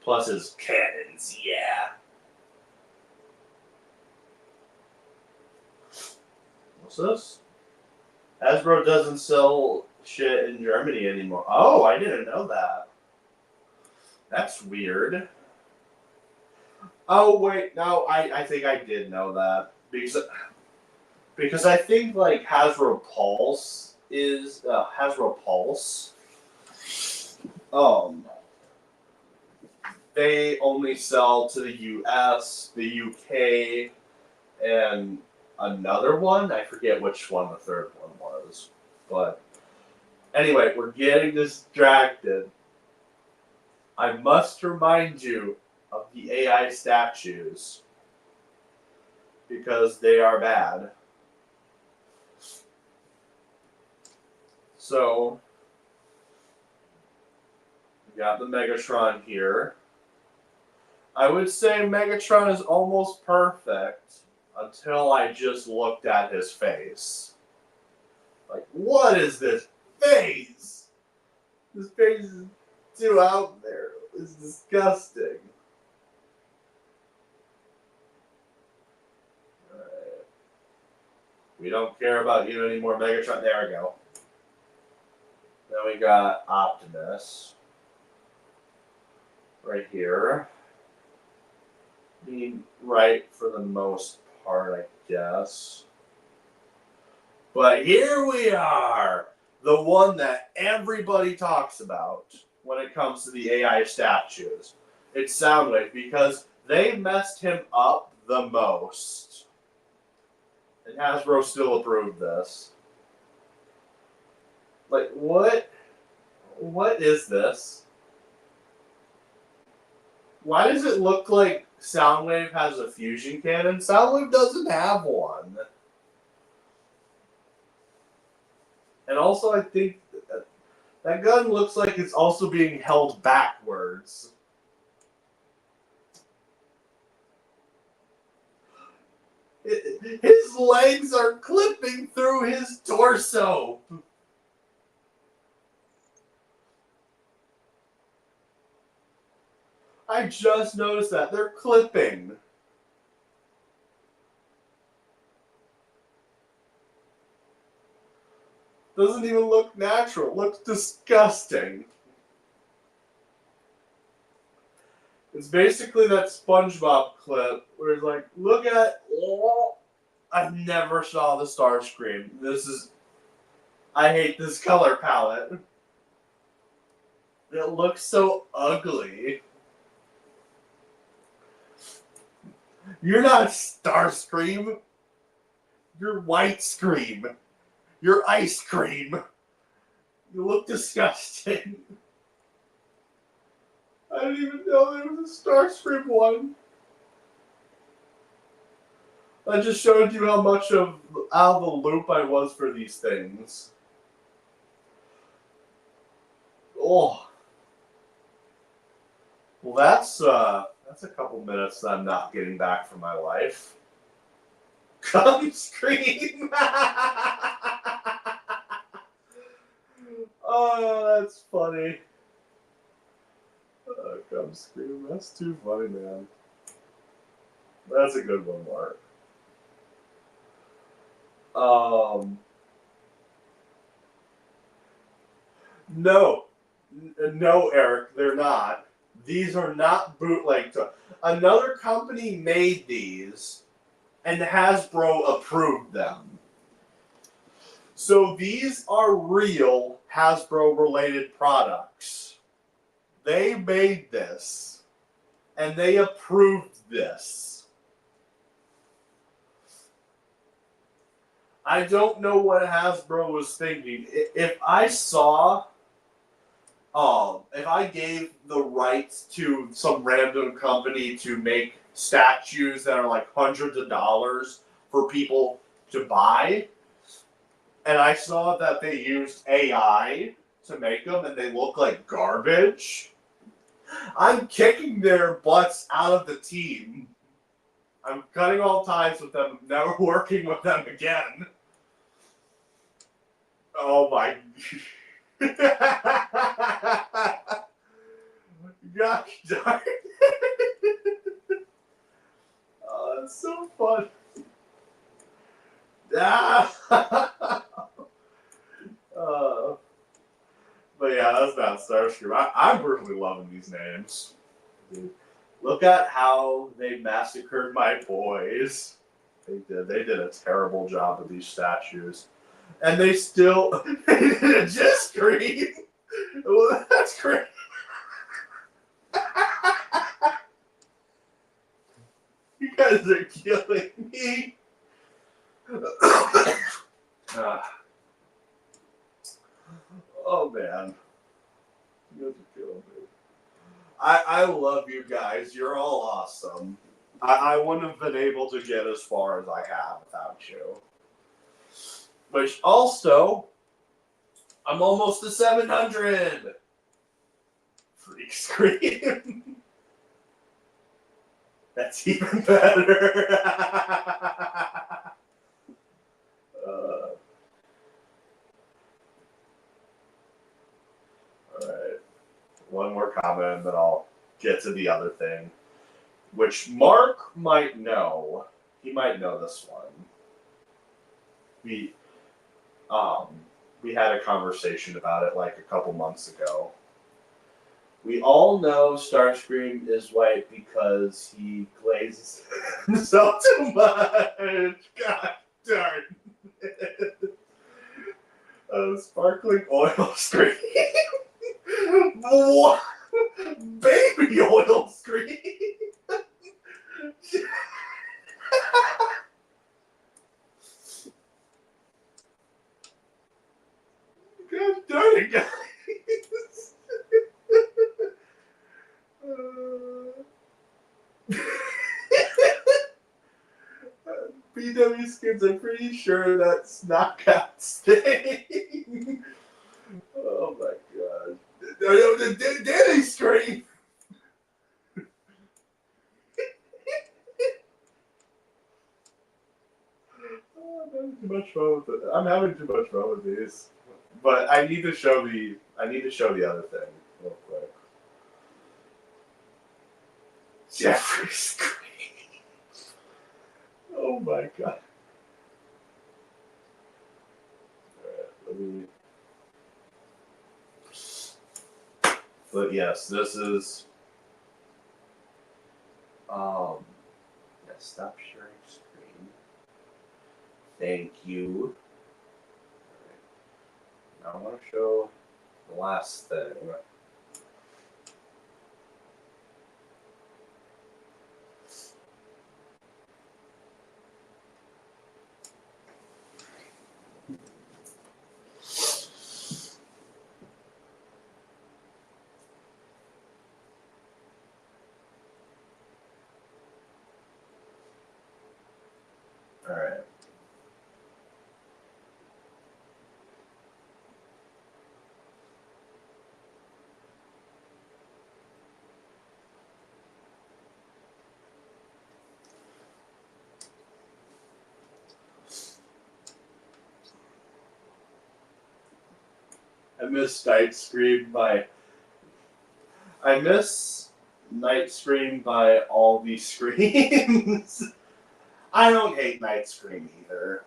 plus his cannons, yeah. What's this? Hasbro doesn't sell shit in Germany anymore. Oh, I didn't know that. That's weird. Oh, wait, no, I think I did know that. Because I think, like, Hasbro Pulse is, Hasbro Pulse, they only sell to the US, the UK, and another one. I forget which one the third one was. But anyway, we're getting distracted. I must remind you of the AI statues because they are bad. So, we got the Megatron here. I would say Megatron is almost perfect until I just looked at his face. Like, what is this face? This face is too out there. It's disgusting. We don't care about you anymore, Megatron. There we go. Then we got Optimus. Right here. Being right for the most part, I guess. But here we are. The one that everybody talks about when it comes to the AI statues. It's Soundwave because they messed him up the most. And Hasbro still approved this. Like, what? What is this? Why does it look like Soundwave has a fusion cannon? Soundwave doesn't have one. And also, I think that gun looks like it's also being held backwards. His legs are clipping through his torso. I just noticed that. They're clipping. Doesn't even look natural. It looks disgusting. It's basically that SpongeBob clip where it's like, look at, oh, I never saw the Starscream. I hate this color palette. It looks so ugly. You're not Starscream. You're White Scream. You're Ice Cream. You look disgusting. I didn't even know there was a Starscream one. I just showed you how much out of the loop I was for these things. Oh. Well, that's a couple minutes that I'm not getting back from my life. Come scream! Oh, that's funny. Come scream. That's too funny, man. That's a good one, Mark. No, Eric, they're not. These are not bootleg. Another company made these, and Hasbro approved them. So these are real Hasbro-related products. They made this, and they approved this. I don't know what Hasbro was thinking. If I gave the rights to some random company to make statues that are like hundreds of dollars for people to buy, and I saw that they used AI to make them and they look like garbage, I'm kicking their butts out of the team. I'm cutting all ties with them, never working with them again. Oh my. Gosh darn. Oh, that's so fun. But yeah, that's not Starscream. I'm personally loving these names. Dude, look at how they massacred my boys. They did a terrible job with these statues. And they still just scream. Well, that's great. You guys are killing me. Oh man, you guys are killing me. I love you guys. You're all awesome. I wouldn't have been able to get as far as I have without you. Which also, I'm almost to 700. Freak scream. That's even better. Alright. One more comment and then I'll get to the other thing. Which Mark might know. He might know this one. We um we had a conversation about it like a couple months ago. We all know Starscream is white because he glazes himself too much. God darn it. Sparkling oil screen. What? Baby oil screen. God darn it, guys. BW Skins, I'm pretty sure that's Knockout's thing. Oh my god. No, the Danny scream! Oh, I'm having too much fun with it. I'm having too much fun with these. But I need to show the other thing real quick. Jeffrey scream. Oh my god. Alright, let me. But yes, this is. Yeah, stop sharing screen. Thank you. Alright. Now I want to show the last thing. Alright. I miss Night Scream by all these screams. I don't hate Night Scream either.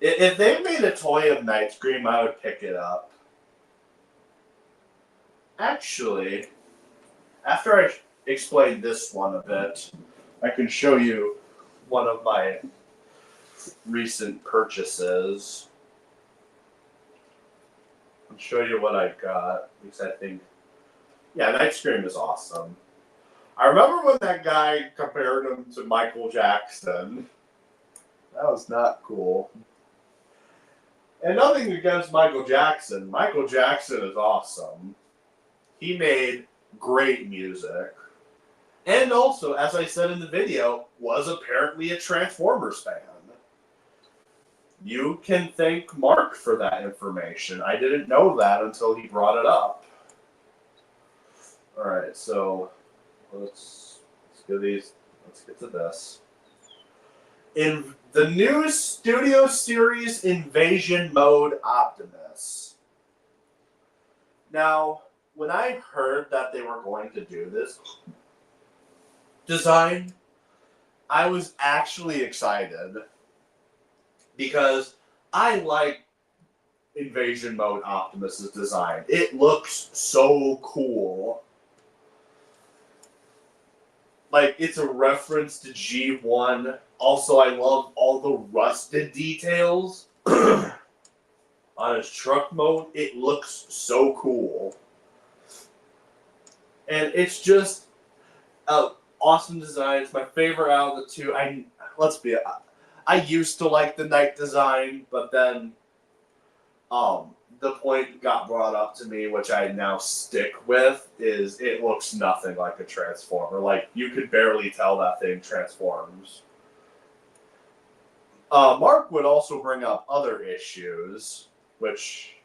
If they made a toy of Night Scream, I would pick it up. Actually, after I explain this one a bit, I can show you one of my recent purchases. I'll show you what I got, because I think, yeah, Night Scream is awesome. I remember when that guy compared him to Michael Jackson. That was not cool. And nothing against Michael Jackson. Michael Jackson is awesome. He made great music. And also, as I said in the video, was apparently a Transformers fan. You can thank Mark for that information. I didn't know that until he brought it up. Alright, so let's get to this. In the new Studio Series Invasion Mode Optimus. Now, when I heard that they were going to do this design, I was actually excited because I like Invasion Mode Optimus's design. It looks so cool. Like, it's a reference to G1. Also, I love all the rusted details on his truck mode. It looks so cool. And it's just awesome design. It's my favorite out of the two. I used to like the Knight design, but then the point got brought up to me, which I now stick with, is it looks nothing like a Transformer. Like, you could barely tell that thing transforms. Mark would also bring up other issues, which,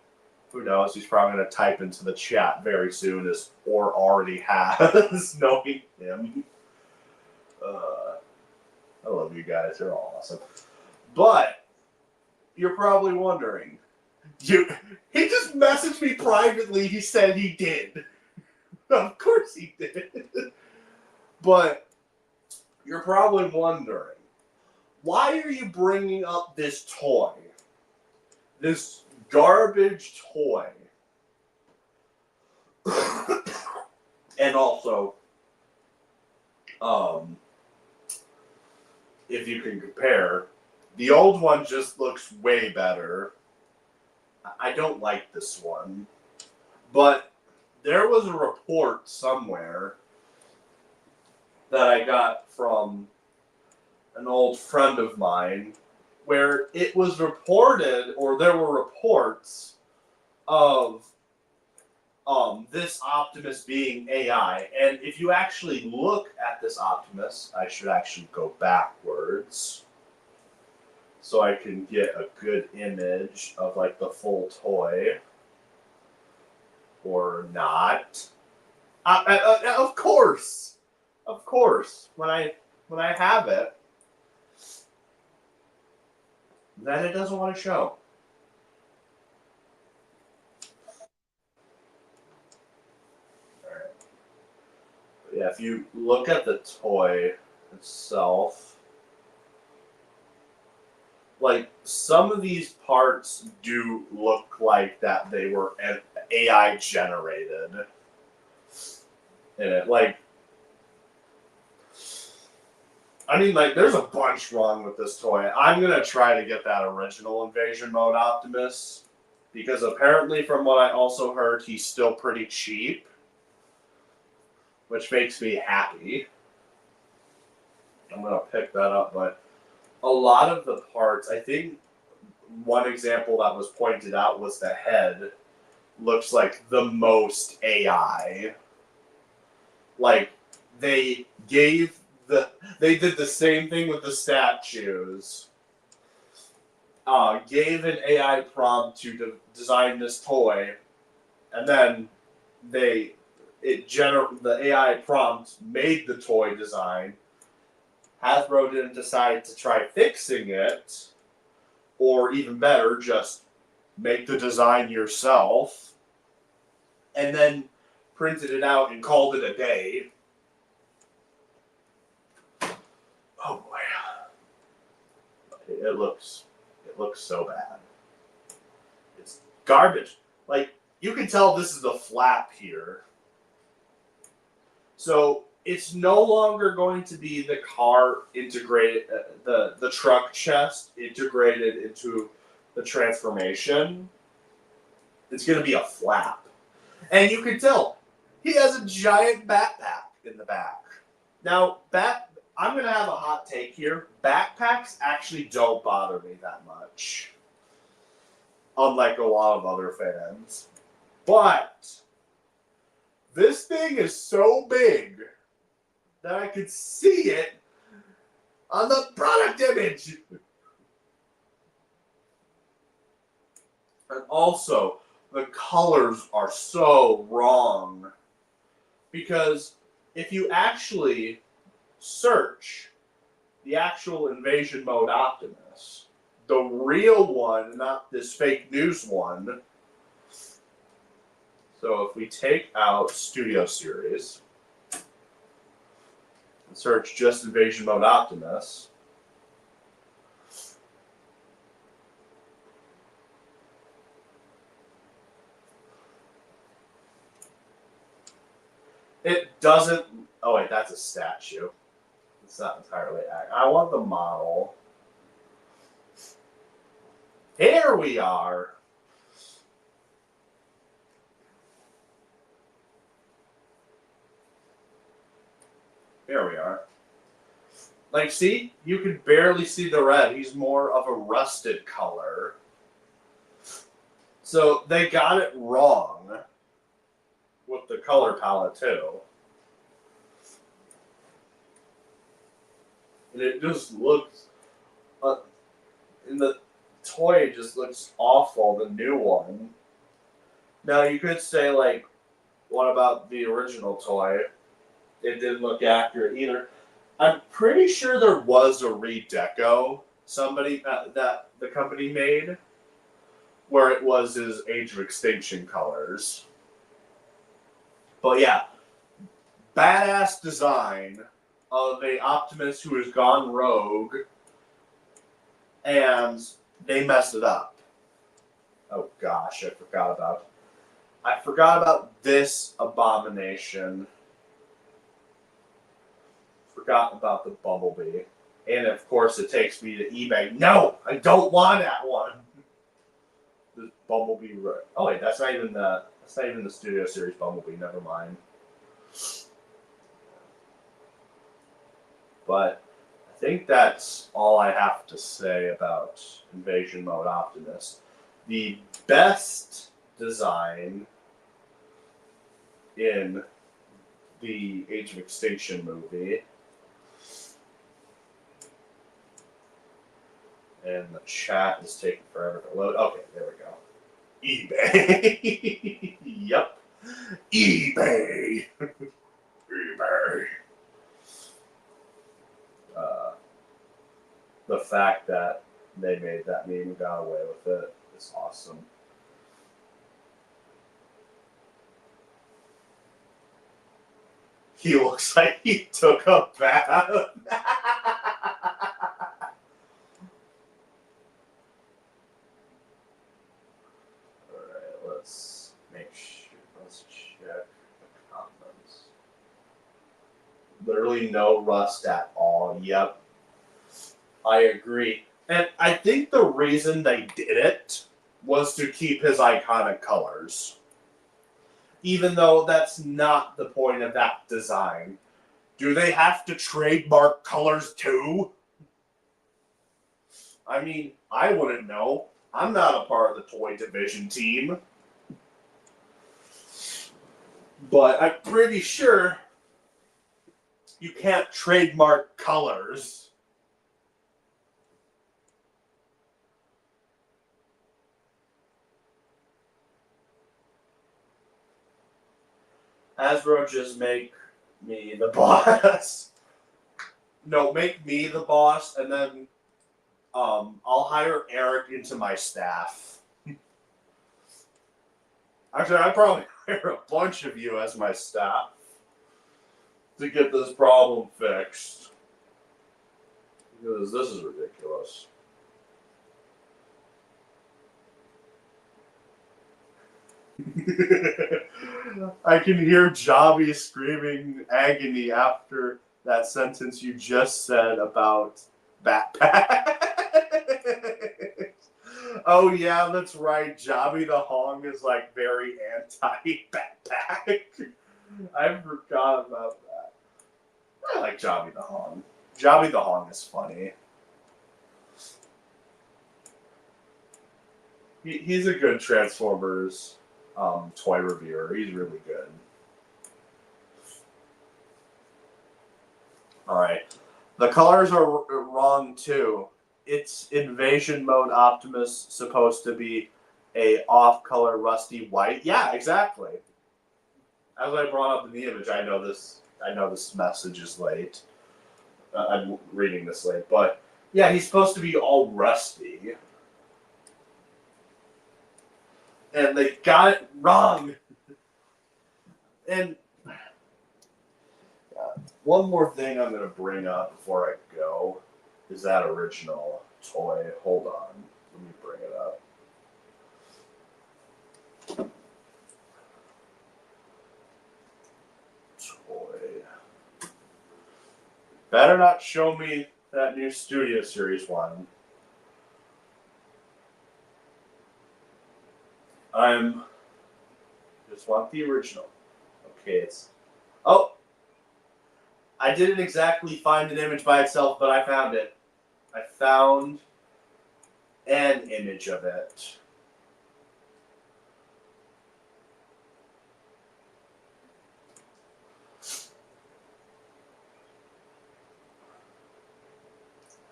who knows, he's probably going to type into the chat very soon, or already has, knowing him. I love you guys. You're all awesome. But you're probably wondering, he just messaged me privately. He said he did. Of course he did. But you're probably wondering, Why are you bringing up this toy? This garbage toy. And also, if you can compare, the old one just looks way better. I don't like this one. But there was a report somewhere that I got from an old friend of mine where it was reported, or there were reports of this Optimus being AI. And if you actually look at this Optimus, I should actually go backwards so I can get a good image of like the full toy, or not. Of course, when I have it, then it doesn't want to show. Yeah, if you look at the toy itself, like some of these parts do look like that they were AI generated. In it, like, I mean, like, there's a bunch wrong with this toy. I'm gonna try to get that original Invasion Mode Optimus because apparently, from what I also heard, he's still pretty cheap, which makes me happy. I'm gonna pick that up, but a lot of the parts, I think one example that was pointed out was the head looks like the most AI. Like they did the same thing with the statues. Gave an AI prompt to design this toy, and then the AI prompt made the toy design. Hasbro didn't decide to try fixing it, or even better, just make the design yourself, and then printed it out and called it a day. Oh boy, it looks so bad. It's garbage. Like, you can tell this is a flap here. So it's no longer going to be the car integrated, the truck chest integrated into the transformation. It's going to be a flap. And you can tell he has a giant backpack in the back. Now, I'm going to have a hot take here. Backpacks actually don't bother me that much, unlike a lot of other fans. But this thing is so big that I could see it on the product image. And also, the colors are so wrong. Because if you actually search the actual Invasion Mode Optimus, the real one, not this fake news one. So if we take out Studio Series and search just Invasion Mode Optimus, it doesn't. Oh wait, that's a statue. It's not entirely accurate. I want the model. Here we are. Here we are. Like, see? You can barely see the red. He's more of a rusted color. So they got it wrong with the color palette, too. And it just looks... and the toy just looks awful, the new one. Now, you could say, like, what about the original toy? It didn't look accurate either. I'm pretty sure there was a redeco that the company made where it was his Age of Extinction colors. But yeah, badass design of a Optimus who has gone rogue and they messed it up. Oh gosh, I forgot about this abomination. Forgot about the Bumblebee. And of course it takes me to eBay. No, I don't want that one. The Bumblebee. Oh wait, that's not even the Studio Series Bumblebee. Never mind. But I think that's all I have to say about Invasion Mode Optimus. The best design in the Age of Extinction movie. And the chat is taking forever to load. Okay, there we go. eBay. Yep. eBay. eBay. The fact that they made that meme and got away with it is awesome. He looks like he took a bath. Let's check the comments. Literally no rust at all. Yep. I agree. And I think the reason they did it was to keep his iconic colors. Even though that's not the point of that design. Do they have to trademark colors too? I mean, I wouldn't know. I'm not a part of the toy division team. But I'm pretty sure you can't trademark colors. Hasbro, just make me the boss. No, make me the boss, and then I'll hire Eric into my staff. Actually, I'd probably hire a bunch of you as my staff to get this problem fixed. Because this is ridiculous. I can hear Jobby screaming agony after that sentence you just said about backpacks. Oh yeah, that's right. Jobby the Hong is like very anti-backpack. I forgot about that. I like Jobby the Hong. Jobby the Hong is funny. He's a good Transformers toy reviewer. He's really good. Alright. The colors are wrong too. It's Invasion Mode Optimus supposed to be a off-color rusty white. Yeah, exactly. As I brought up in the image, I know this message is late. I'm reading this late, but yeah, he's supposed to be all rusty. And they got it wrong. And one more thing I'm going to bring up before I go is that original toy. Hold on. Let me bring it up. Toy. Better not show me that new Studio Series one. Just want the original. Okay, it's... Oh! I didn't exactly find an image by itself, but I found it. I found an image of it.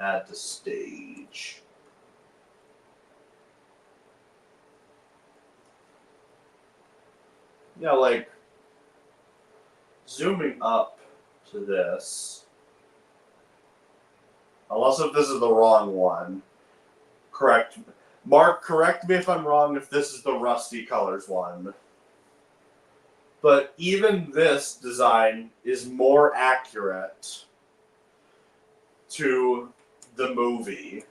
At the stage. Yeah, like zooming up to this. Unless if this is the wrong one. Correct. Mark, correct me if I'm wrong if this is the Rusty Colors one. But even this design is more accurate to the movie.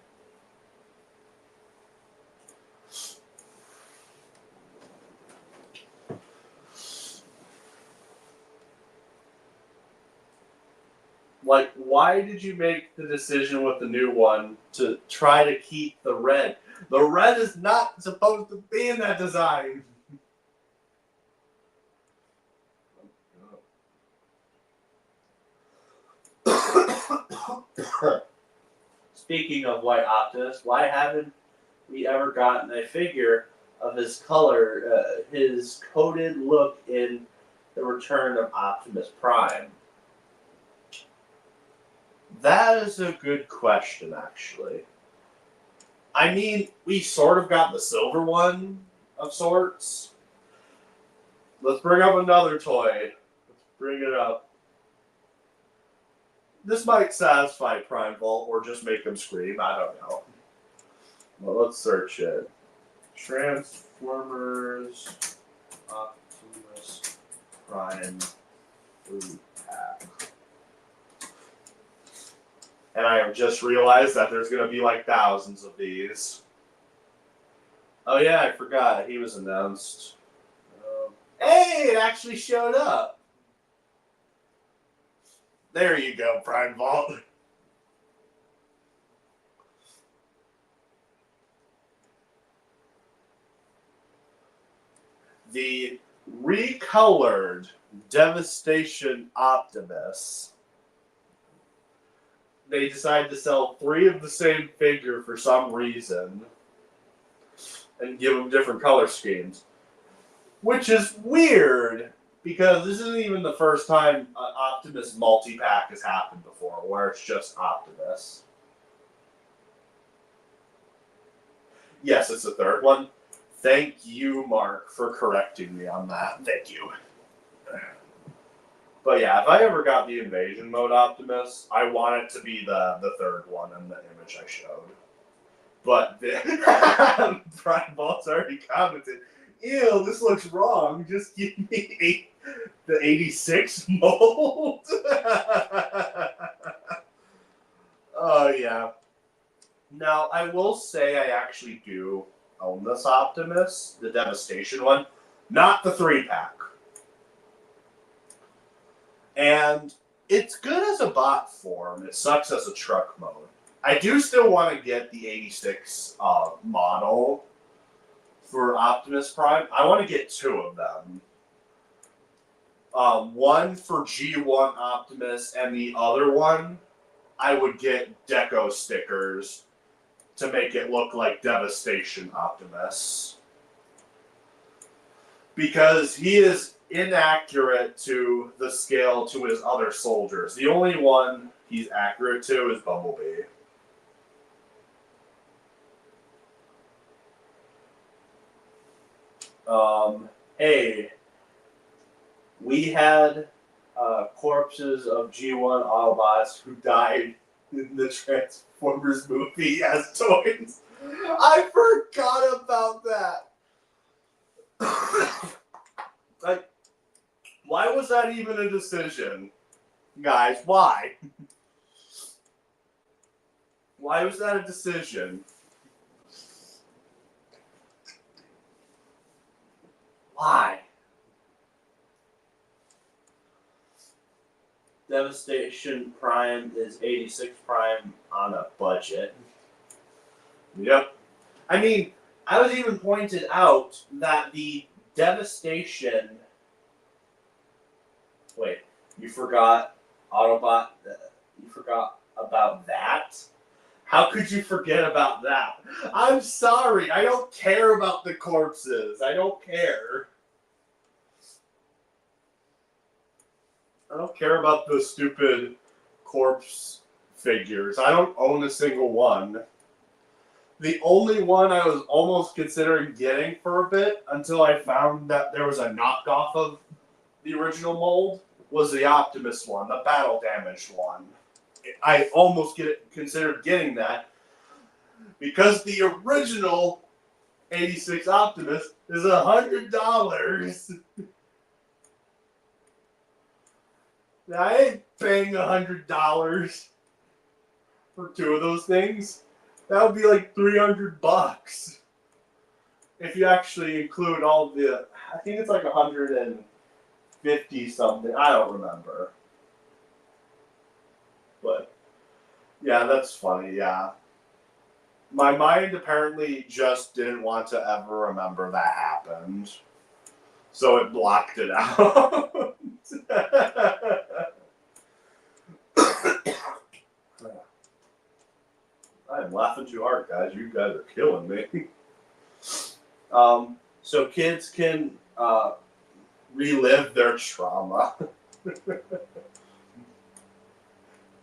Like, why did you make the decision with the new one to try to keep the red? The red is not supposed to be in that design. Speaking of White Optimus, why haven't we ever gotten a figure of his color, his coded look in the Return of Optimus Prime? That is a good question, actually. I mean, we sort of got the silver one of sorts. Let's bring up another toy. Let's bring it up. This might satisfy Prime Vault or just make them scream. I don't know. Well, let's search it. Transformers Optimus Prime food pack. And I have just realized that there's going to be like thousands of these. Oh yeah, I forgot. He was announced. Hey, it actually showed up. There you go, Prime Vault. The recolored Devastation Optimus. They decided to sell 3 of the same figure for some reason and give them different color schemes. Which is weird, because this isn't even the first time an Optimus multi-pack has happened before, where it's just Optimus. Yes, it's the third one. Thank you, Mark, for correcting me on that. Thank you. But yeah, if I ever got the Invasion Mode Optimus, I want it to be the third one in the image I showed. But Brian Bolt's already commented, ew, this looks wrong. Just give me the 86 mold. Oh, yeah. Now, I will say I actually do own this Optimus, the Devastation one, not the 3-pack. And it's good as a bot form. It sucks as a truck mode. I do still want to get the 86 model for Optimus Prime. I want to get 2 of them. One for G1 Optimus, and the other one, I would get deco stickers to make it look like Devastation Optimus. Because he is inaccurate to the scale to his other soldiers. The only one he's accurate to is Bumblebee. Hey, we had corpses of G1 Autobots who died in the Transformers movie as toys. I forgot about that. Like, why was that even a decision? Guys, why? Why was that a decision? Why? Devastation Prime is 86 Prime on a budget. Yep. I mean, I was even pointed out that the Devastation... Wait, you forgot Autobot? You forgot about that? How could you forget about that? I'm sorry, I don't care about the corpses. I don't care. I don't care about the stupid corpse figures. I don't own a single one. The only one I was almost considering getting for a bit until I found that there was a knockoff of the original mold was the Optimus one, the battle damaged one. I almost considered getting that because the original 86 Optimus is $100. Now, I ain't paying $100 for 2 of those things. That would be like $300 if you actually include all the. I think it's like 150 something. I don't remember. But yeah, that's funny. Yeah, my mind apparently just didn't want to ever remember that happened, so it blocked it out. I'm laughing too hard, guys. You guys are killing me. So kids can relive their trauma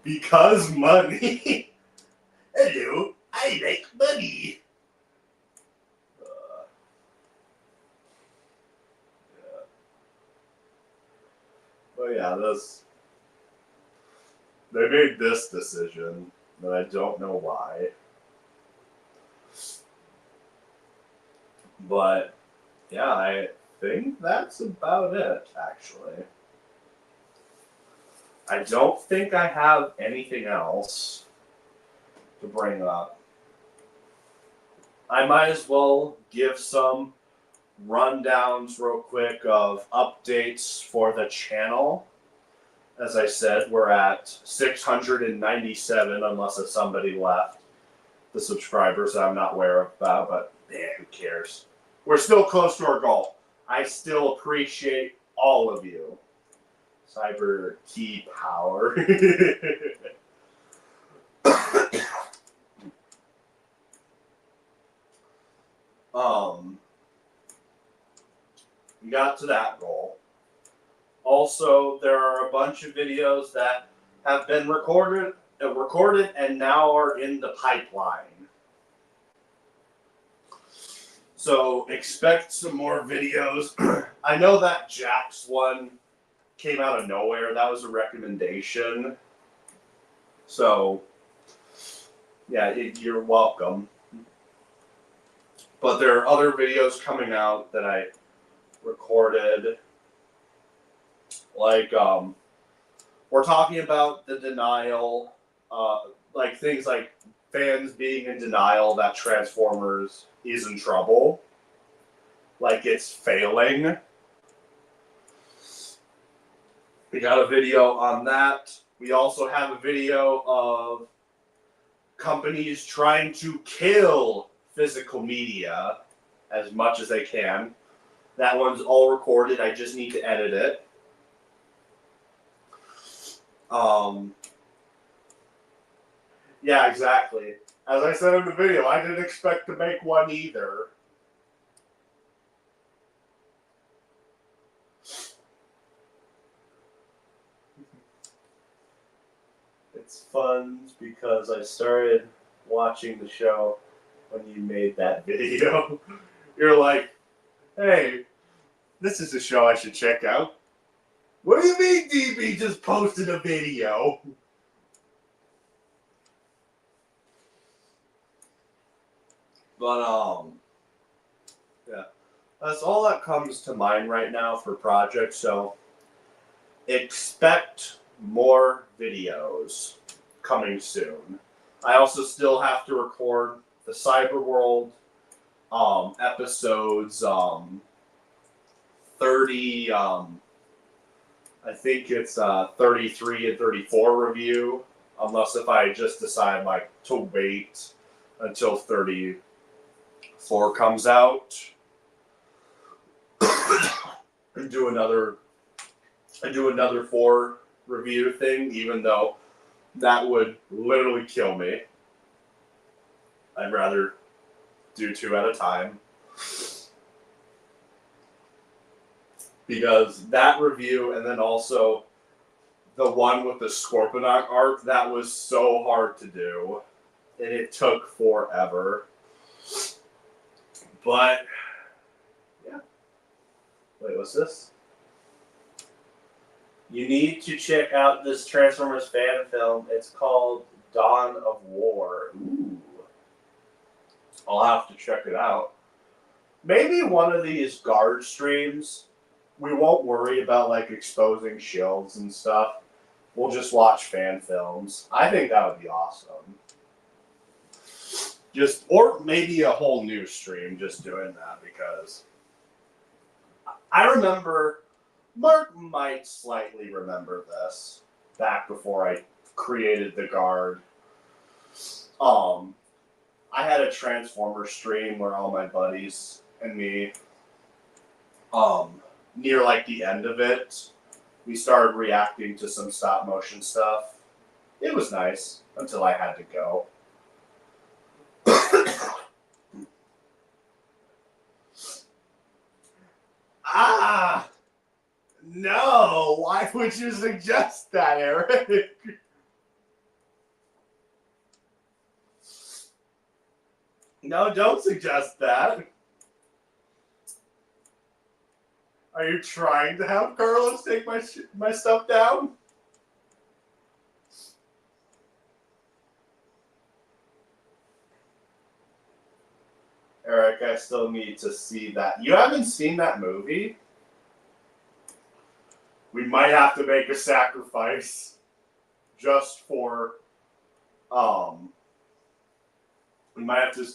because money. Hello, I like money. Yeah. But yeah, they made this decision, but I don't know why. But yeah, I think that's about it, actually. I don't think I have anything else to bring up. I might as well give some rundowns real quick of updates for the channel. As I said, we're at 697, unless if somebody left the subscribers that I'm not aware of about, but who cares? We're still close to our goal. I still appreciate all of you. Cyber key power. We got to that goal. Also, there are a bunch of videos that have been recorded and now are in the pipeline. So expect some more videos. I know that Jack's one came out of nowhere. That was a recommendation. So, yeah, you're welcome. But there are other videos coming out that I recorded. Like, we're talking about the denial, like things like fans being in denial that Transformers is in trouble. Like it's failing. We got a video on that. We also have a video of companies trying to kill physical media as much as they can. That one's all recorded. I just need to edit it. Yeah, exactly. As I said in the video, I didn't expect to make one either. It's fun because I started watching the show when you made that video. You're like, hey, this is a show I should check out. What do you mean DB just posted a video? But, yeah. That's all that comes to mind right now for projects, so expect more videos coming soon. I also still have to record the Cyberworld episodes 30, I think it's 33 and 34 review, unless if I just decide like to wait until 34 comes out and do another 4 review thing, even though that would literally kill me. I'd rather do 2 at a time. Because that review and then also the one with the Scorponok arc, that was so hard to do. And it took forever. But, yeah. Wait, what's this? You need to check out this Transformers fan film. It's called Dawn of War. Ooh. I'll have to check it out. Maybe one of these guard streams, we won't worry about like exposing shields and stuff. We'll just watch fan films. I think that would be awesome. Or maybe a whole new stream just doing that, because I remember, Mark might slightly remember this back before I created the Guard. I had a Transformer stream where all my buddies and me, near like the end of it, we started reacting to some stop motion stuff. It was nice until I had to go. Ah! No! Why would you suggest that, Eric? No, don't suggest that. Are you trying to have Carlos take my stuff down? Eric, I still need to see that. You haven't seen that movie? We might have to make a sacrifice just for, we might have to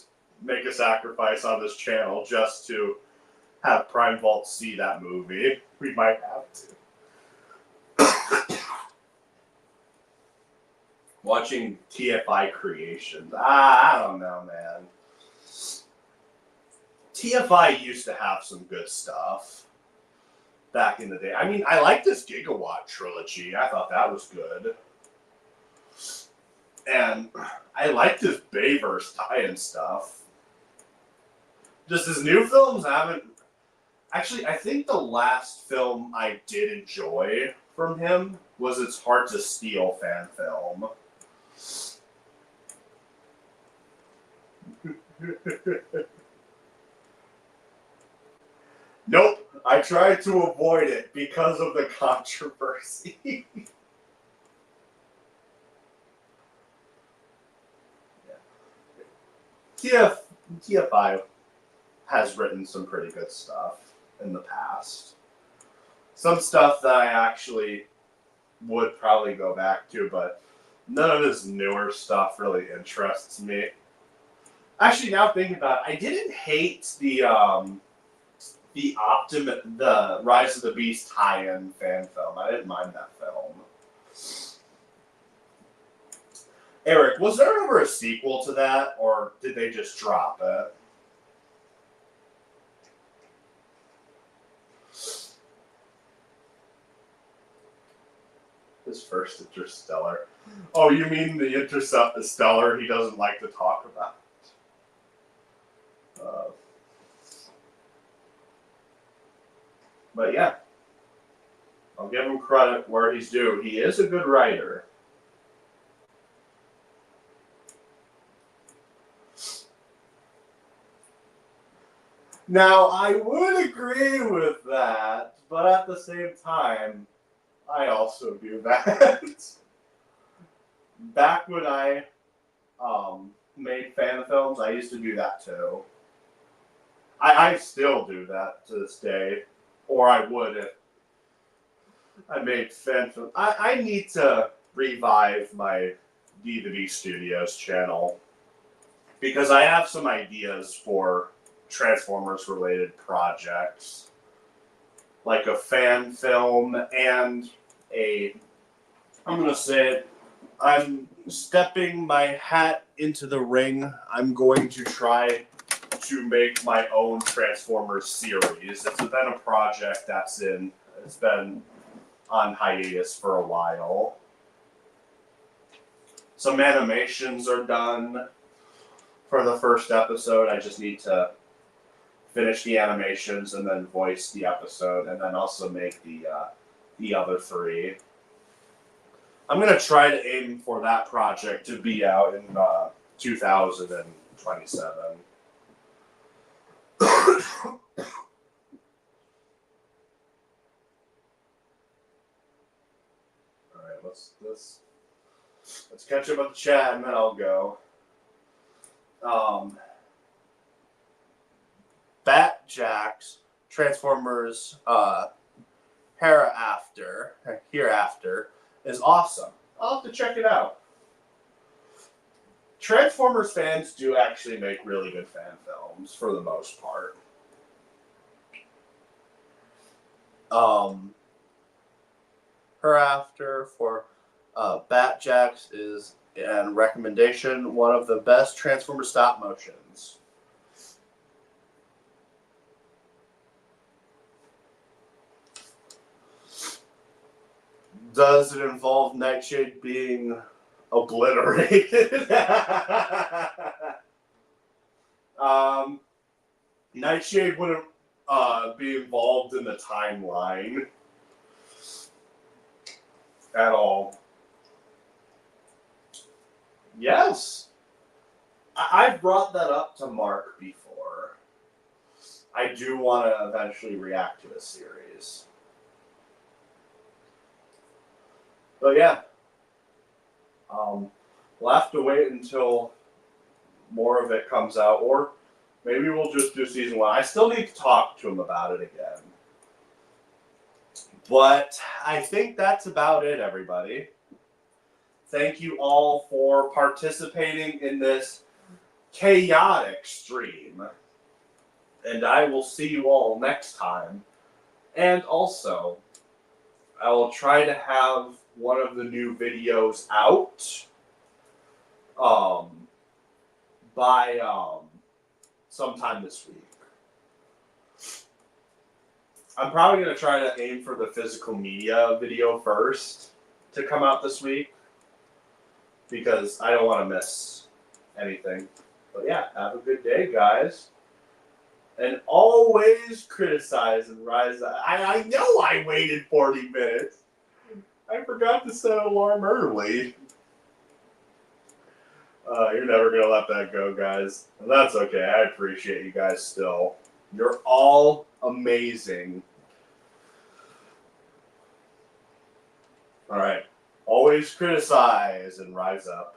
make a sacrifice on this channel just to have Prime Vault see that movie. We might have to. Watching TFI Creations. I don't know, man. TFI used to have some good stuff back in the day. I mean, I like this Gigawatt trilogy. I thought that was good. And I like this Bayverse tie-in stuff. Just his new films haven't... Actually, I think the last film I did enjoy from him was It's Hard to Steal fan film. Nope, I tried to avoid it because of the controversy. TFI has written some pretty good stuff in the past. Some stuff that I actually would probably go back to, but none of his newer stuff really interests me. Actually, now thinking about it, I didn't hate the Rise of the Beast tie-in fan film. I didn't mind that film. Eric, was there ever a sequel to that, or did they just drop it? His first Interstellar. Oh, you mean the Interstellar he doesn't like to talk about? But yeah, I'll give him credit where he's due. He is a good writer. Now, I would agree with that, but at the same time, I also do that. Back when I made fan films, I used to do that too. I still do that to this day, or I would if I made fan films. I need to revive my DVD Studios channel because I have some ideas for Transformers related projects, like a fan film and I'm going to say it, I'm stepping my hat into the ring. I'm going to try to make my own Transformers series. It's been a project it's been on hiatus for a while. Some animations are done for the first episode. I just need to finish the animations and then voice the episode, and then also make the other three. I'm going to try to aim for that project to be out in 2027. All right, let's catch up with the chat, and then I'll go. Batjack's Transformers Hereafter is awesome. I'll have to check it out. Transformers fans do actually make really good fan films for the most part. Hereafter for Batjacks is, and recommendation, one of the best Transformer stop motions. Does it involve Nightshade being obliterated? Nightshade wouldn't be involved in the timeline at all. Yes. I've brought that up to Mark before. I do want to eventually react to a series. But yeah. We'll have to wait until more of it comes out, or maybe we'll just do season 1. I still need to talk to him about it again. But I think that's about it, everybody. Thank you all for participating in this chaotic stream. And I will see you all next time. And also, I will try to have one of the new videos out by sometime this week. I'm probably going to try to aim for the physical media video first to come out this week, because I don't want to miss anything. But yeah, have a good day, guys. And always criticize and rise up. I know I waited 40 minutes. I forgot to set an alarm early. You're never going to let that go, guys. And that's okay. I appreciate you guys still. You're all amazing. All right. Always criticize and rise up.